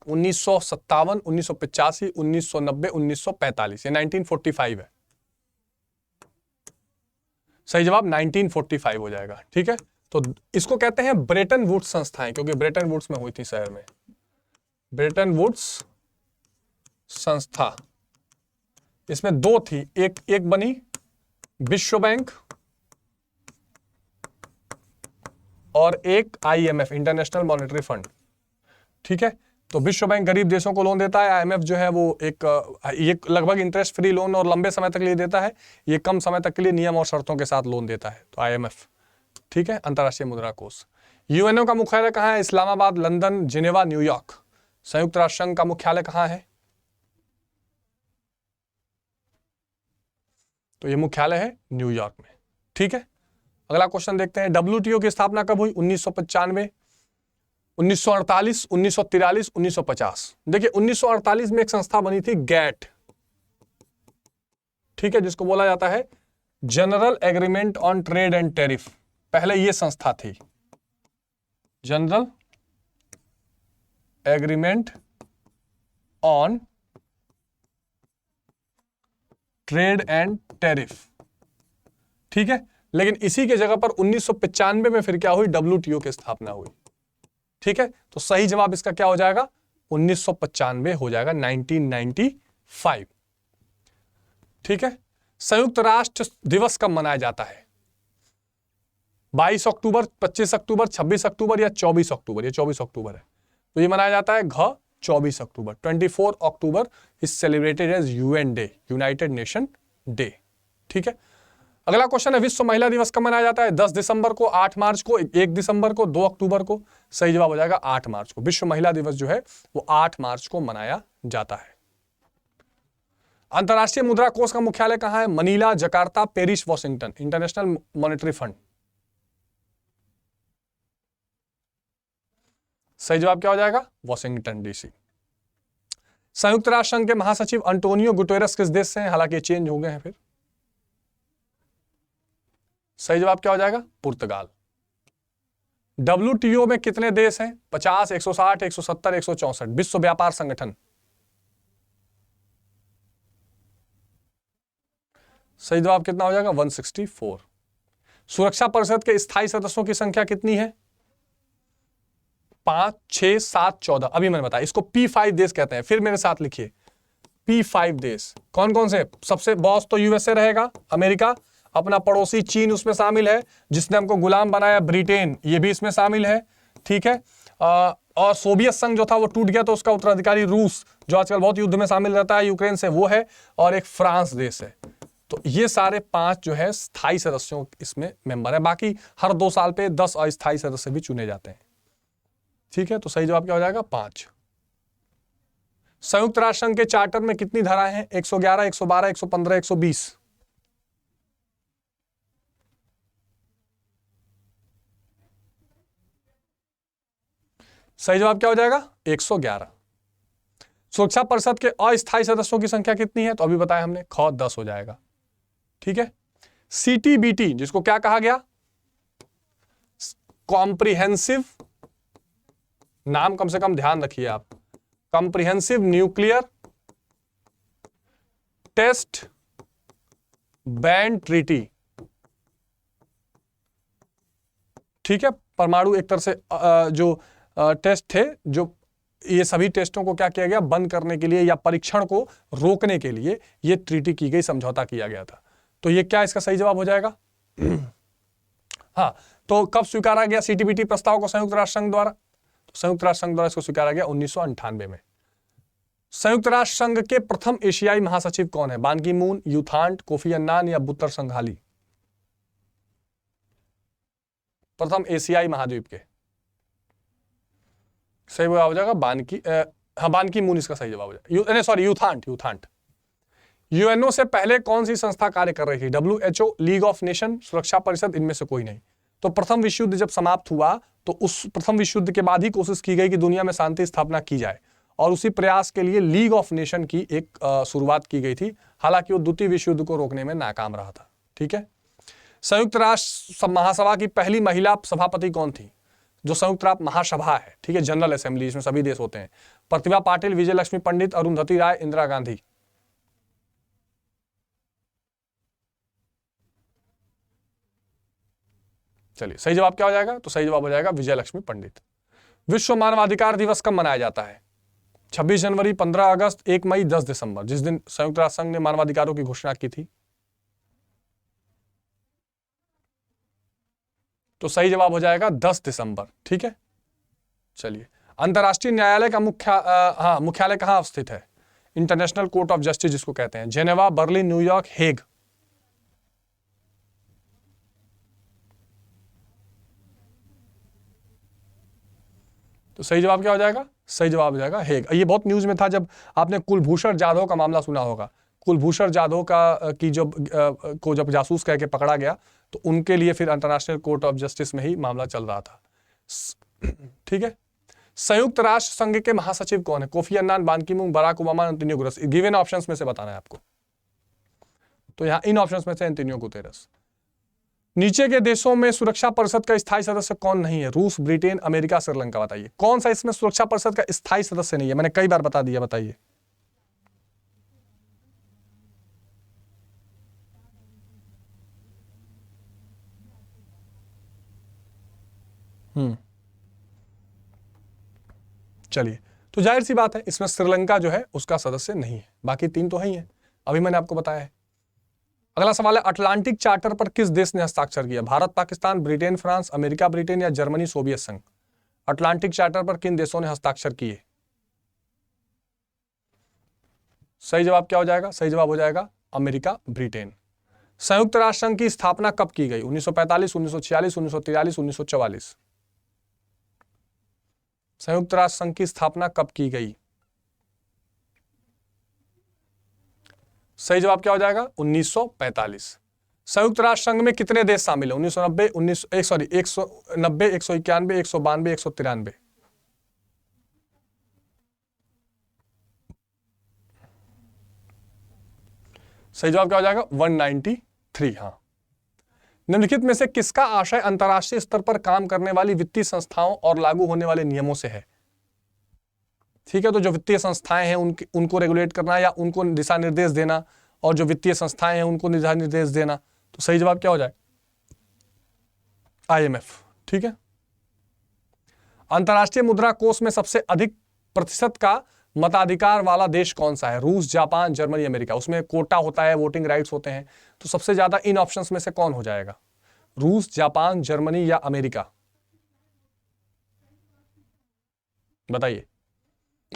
1957, 1985, 1990, 1945, ये 1945 है। सही जवाब 1945 हो जाएगा। ठीक है, तो इसको कहते हैं ब्रेटन वुड्स संस्थाएं, क्योंकि ब्रेटन वुड्स में हुई थी शहर में। ब्रेटन वुड्स संस्था, इसमें दो थी, एक बनी विश्व बैंक और एक IMF, इंटरनेशनल मॉनेटरी फंड। ठीक है, तो विश्व बैंक गरीब देशों को लोन देता है, IMF जो है वो ये लगभग इंटरेस्ट फ्री लोन और लंबे समय तक लिए देता है, ये कम समय तक के लिए नियम और शर्तों के साथ लोन देता है, तो IMF। ठीक है, अंतर्राष्ट्रीय मुद्रा कोष। UNO का मुख्यालय कहाँ है? Islamabad, London, Geneva, New York. संयुक्त राष्ट्र संघ का मुख्यालय कहाँ है? तो ये मुख्यालय है न्यूयॉर्क में। ठीक है, अगला क्वेश्चन देखते हैं। WTO की स्थापना कब हुई? 1995, 1948, 1943, 1950। देखिए 1948 में एक संस्था बनी थी गैट, ठीक है, जिसको बोला जाता है general agreement on trade and tariff. पहले ये संस्था थी general agreement on trade and tariff. ठीक है, लेकिन इसी के जगह पर 1995 में फिर क्या हुई? WTO की स्थापना हुई। ठीक है, तो सही जवाब इसका क्या हो जाएगा? 1995 हो जाएगा, 1995। ठीक है, संयुक्त राष्ट्र दिवस कब मनाया जाता है? 22 अक्टूबर, 25 अक्टूबर, 26 अक्टूबर या 24 अक्टूबर? ये 24 अक्टूबर है, तो ये मनाया जाता है 24 October. 24 October is celebrated as UN day, United Nation day. ठीक है, अगला क्वेश्चन है विश्व महिला दिवस कब मनाया जाता है? 10 दिसंबर को, 8 मार्च को, 1 दिसंबर को, 2 अक्टूबर को? सही जवाब हो जाएगा 8 मार्च को। विश्व महिला दिवस जो है वो 8 मार्च को मनाया जाता है। अंतर्राष्ट्रीय मुद्रा कोष का मुख्यालय कहां है? Manila, Jakarta, Paris, Washington. International monetary fund. सही जवाब क्या हो जाएगा? Washington DC। संयुक्त राष्ट्र संघ के महासचिव अंटोनियो गुटेरस किस देश से हैं? हालांकि चेंज हो गए हैं फिर। सही जवाब क्या हो जाएगा? पुर्तगाल। WTO में कितने देश हैं? 50, 160, 170, 164। विश्व व्यापार संगठन। सही जवाब कितना हो जाएगा? 164। सुरक्षा परिषद के स्थायी सदस्यों की संख्या कितनी है? 5, 6, 7, 14। अभी मैंने बताया, इसको P5 देश कहते हैं। फिर मेरे साथ लिखिए, P5 देश कौन कौन से? सबसे बॉस तो USA रहेगा, अमेरिका, अपना पड़ोसी चीन उसमें शामिल है, जिसने हमको गुलाम बनाया ब्रिटेन, ये भी इसमें शामिल है। ठीक है, और सोवियत संघ जो था वो टूट गया, तो उसका उत्तराधिकारी रूस, जो आजकल बहुत युद्ध में शामिल रहता है यूक्रेन से, वो है, और एक फ्रांस देश है। तो ये सारे 5 जो है स्थायी सदस्यों इसमें मेंबर है। बाकी हर 2 साल पे 10 अस्थायी सदस्य भी चुने जाते हैं। ठीक है, तो सही जवाब क्या हो जाएगा? 5। संयुक्त राष्ट्र संघ के चार्टर में कितनी धाराएं हैं? 111, 112, 115, 120। सही जवाब क्या हो जाएगा? 111। सुरक्षा परिषद के अस्थायी सदस्यों की संख्या कितनी है? तो अभी बताया हमने, 10 हो जाएगा। ठीक है, CTBT जिसको क्या कहा गया? कॉम्प्रिहेंसिव, नाम कम से कम ध्यान रखिए आप, comprehensive nuclear test ban treaty. ठीक है, परमाणु एक तरह से जो टेस्ट थे, जो ये सभी टेस्टों को क्या किया गया? बंद करने के लिए या परीक्षण को रोकने के लिए ये ट्रीटी की गई, समझौता किया गया था। तो ये क्या इसका सही जवाब हो जाएगा? हाँ, तो कब स्वीकारा गया CTBT प्रस्ताव को संयुक्त राष्ट्र संघ द्वारा? तो संयुक्त राष्ट्र संघ द्वारा इसको स्वीकारा गया 1998 में। संयुक्त राष्ट्र संघ के प्रथम एशियाई महासचिव कौन है? बान की मून, यूथांट, कोफी अन्नान या बुत्तर संघाली? प्रथम एशियाई महाद्वीप के। सही जवाब हो जाएगा बान की मून इसका सही जवाब हो जाएगा। सॉरी, यूथांट। UNO से पहले कौन सी संस्था कार्य कर रही थी? WHO, लीग ऑफ नेशन, सुरक्षा परिषद? इनमें से कोई नहीं। तो प्रथम विश्व युद्ध जब समाप्त हुआ तो उस प्रथम विश्व युद्ध के बाद ही कोशिश की गई कि दुनिया में शांति स्थापना की जाए, और उसी प्रयास के लिए लीग ऑफ नेशन की एक शुरुआत की गई थी। हालांकि वो द्वितीय विश्व युद्ध को रोकने में नाकाम रहा था। ठीक है, संयुक्त राष्ट्र महासभा की पहली महिला सभापति कौन थी? जो संयुक्त राष्ट्र महासभा है, ठीक है, जनरल असेंबली, इसमें सभी देश होते हैं। प्रतिभा पाटिल, विजय लक्ष्मी पंडित, अरुंधति राय, इंदिरा गांधी। चलिए सही जवाब क्या हो जाएगा? तो सही जवाब हो जाएगा विजय लक्ष्मी पंडित। विश्व मानवाधिकार दिवस कब मनाया जाता है? 26 जनवरी, 15 अगस्त, 1 मई, 10 दिसंबर, जिस दिन संयुक्त राष्ट्र संघ ने मानवाधिकारों की घोषणा की थी। तो सही जवाब हो जाएगा 10 दिसंबर, ठीक है। चलिए, अंतर्राष्ट्रीय न्यायालय का मुख्यालय कहां स्थित है? इंटरनेशनल कोर्ट ऑफ जस्टिस जिसको कहते हैं, जेनेवा, बर्लिन, न्यूयॉर्क, हेग। तो सही जवाब क्या हो जाएगा? सही जवाब हो जाएगा हेग। ये बहुत न्यूज में था जब आपने कुलभूषण जाधव का मामला सुना होगा। कुलभूषण जाधव को जब जासूस कह के पकड़ा गया तो उनके लिए फिर अंतर्राष्ट्रीय कोर्ट ऑफ जस्टिस में ही मामला चल रहा था, ठीक है। संयुक्त राष्ट्र संघ के महासचिव कौन है? Coffee Annan, Ban Ki Moon, Barack Obama, Antonio Guterres. Given options में से बताना है आपको। तो यहां इन ऑप्शंस में से एंटोनियो गुतेरेस। नीचे के देशों में सुरक्षा परिषद का स्थायी सदस्य कौन नहीं है? रूस, ब्रिटेन, अमेरिका, श्रीलंका। बताइए कौन सा इसमें सुरक्षा परिषद का स्थायी सदस्य नहीं है? मैंने कई बार बता दिया, बताइए। चलिए, तो जाहिर सी बात है इसमें श्रीलंका जो है उसका सदस्य नहीं है, बाकी तीन तो ही है, अभी मैंने आपको बताया है। अगला सवाल है, अटलांटिक चार्टर पर किस देश ने हस्ताक्षर किया? Bharat, Pakistan, Britain, France, America, Britain या जर्मनी, सोवियत संघ। अटलांटिक चार्टर पर किन देशों ने हस्ताक्षर किए? सही जवाब क्या हो जाएगा? सही जवाब हो जाएगा अमेरिका, ब्रिटेन। संयुक्त राष्ट्र संघ की स्थापना कब की गई? 1945, 1946, 1943, 1944। संयुक्त राष्ट्र संघ की स्थापना कब की गई? सही जवाब क्या हो जाएगा? 1945। संयुक्त राष्ट्र संघ में कितने देश शामिल है? 1990, 190, 191, 192, 193। सही जवाब क्या हो जाएगा? 193। हाँ। निम्नलिखित में से किसका आशय अंतर्राष्ट्रीय स्तर पर काम करने वाली वित्तीय संस्थाओं और लागू होने वाले नियमों से है? ठीक है, तो जो वित्तीय संस्थाएं हैं उनको रेगुलेट करना या उनको दिशा निर्देश देना, और जो वित्तीय संस्थाएं हैं उनको दिशा निर्देश देना। तो सही जवाब क्या हो जाए? IMF, ठीक है। अंतर्राष्ट्रीय मुद्रा कोष में सबसे अधिक प्रतिशत का मताधिकार वाला देश कौन सा है? रूस, जापान, जर्मनी, अमेरिका। उसमें कोटा होता है, वोटिंग राइट्स होते हैं। तो सबसे ज्यादा इन ऑप्शंस में से कौन हो जाएगा? रूस, जापान, जर्मनी या अमेरिका? बताइए।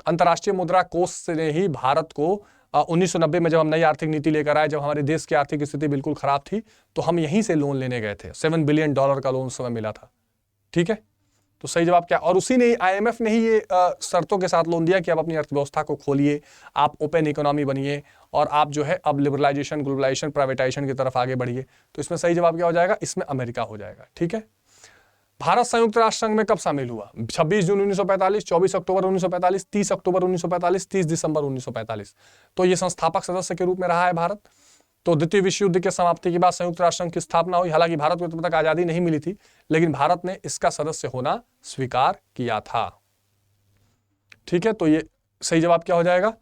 अंतर्राष्ट्रीय मुद्रा कोष ने ही भारत को 1990 में जब हम नई आर्थिक नीति लेकर आए, जब हमारे देश की आर्थिक स्थिति बिल्कुल खराब थी, तो हम यहीं से लोन लेने गए थे। $7 बिलियन का लोन उस समय मिला था, ठीक है। तो सही जवाब क्या? और उसी ने, IMF ने ही ये शर्तों के साथ लोन दिया कि आप अपनी अर्थव्यवस्था को खोलिए, आप ओपन इकोनॉमी बनिए, और आप जो है अब लिबरलाइजेशन, ग्लोबलाइजेशन, प्राइवेटाइजेशन की तरफ आगे बढ़िए। तो इसमें सही जवाब क्या हो जाएगा? इसमें अमेरिका हो जाएगा, ठीक है। भारत संयुक्त राष्ट्र संघ में कब शामिल हुआ? 26 जून 1945, 24 अक्टूबर 1945, 30 अक्टूबर 1945, 30 दिसंबर 1945। तो ये संस्थापक सदस्य के रूप में रहा है भारत। तो द्वितीय विश्व युद्ध के समाप्ति के बाद संयुक्त राष्ट्र संघ की स्थापना हुई। हालांकि भारत को तब तक आजादी नहीं मिली थी, लेकिन भारत ने इसका सदस्य होना स्वीकार किया था, ठीक है। तो ये सही जवाब क्या हो जाएगा?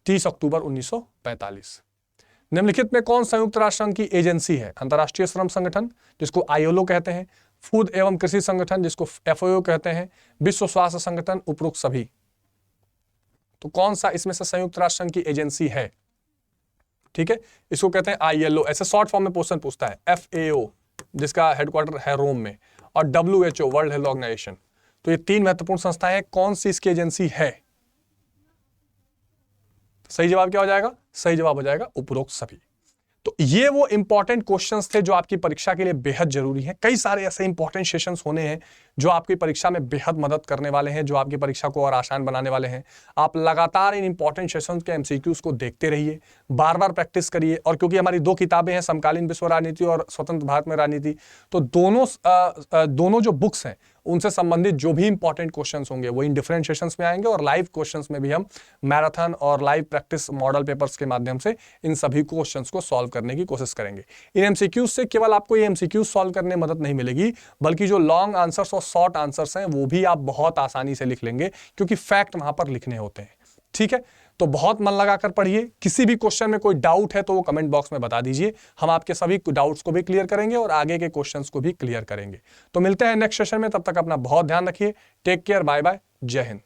30 अक्टूबर 1945। निम्नलिखित में कौन संयुक्त राष्ट्र संघ की एजेंसी है? अंतर्राष्ट्रीय श्रम संगठन जिसको ILO कहते हैं, फूड एवं कृषि संगठन जिसको FAO कहते हैं, विश्व स्वास्थ्य संगठन, उपरोक्त सभी। तो कौन सा इसमें से संयुक्त राष्ट्र संघ की एजेंसी है? ठीक है, इसको कहते हैं ILO। ऐसे शॉर्ट फॉर्म में क्वेश्चन पूछता है। FAO जिसका हेडक्वार्टर है रोम में, और WHO वर्ल्ड हेल्थ ऑर्गेनाइजेशन। तो ये तीन महत्वपूर्ण संस्थाएं हैं। कौन सी इसकी एजेंसी है? सही जवाब क्या हो जाएगा? सही जवाब हो जाएगा उपरोक्त सभी। तो ये वो इंपॉर्टेंट क्वेश्चंस थे जो आपकी परीक्षा के लिए बेहद जरूरी हैं। कई सारे ऐसे इंपॉर्टेंट सेशंस होने हैं जो आपकी परीक्षा में बेहद मदद करने वाले हैं, जो आपकी परीक्षा को और आसान बनाने वाले हैं। आप लगातार इन इंपॉर्टेंट सेशंस के MCQs को देखते रहिए, बार बार प्रैक्टिस करिए। और क्योंकि हमारी दो किताबें हैं, समकालीन विश्व राजनीति और स्वतंत्र भारत में राजनीति, तो दोनों जो बुक्स हैं उनसे संबंधित जो भी इंपॉर्टेंट क्वेश्चंस होंगे वो इन डिफरेंट सेशंस में आएंगे, और लाइव क्वेश्चंस में भी हम मैराथन और लाइव प्रैक्टिस मॉडल पेपर्स के माध्यम से इन सभी क्वेश्चंस को सॉल्व करने की कोशिश करेंगे। इन MCQs से केवल आपको ये MCQs सॉल्व करने में मदद नहीं मिलेगी, बल्कि जो लॉन्ग आंसर्स और शॉर्ट आंसर्स हैं वो भी आप बहुत आसानी से लिख लेंगे, क्योंकि फैक्ट वहां पर लिखने होते हैं। ठीक है, तो बहुत मन लगाकर पढ़िए। किसी भी क्वेश्चन में कोई डाउट है तो वो कमेंट बॉक्स में बता दीजिए, हम आपके सभी डाउट्स को भी क्लियर करेंगे और आगे के क्वेश्चंस को भी क्लियर करेंगे। तो मिलते हैं नेक्स्ट सेशन में, तब तक अपना बहुत ध्यान रखिए। टेक केयर, बाय बाय, जय हिंद।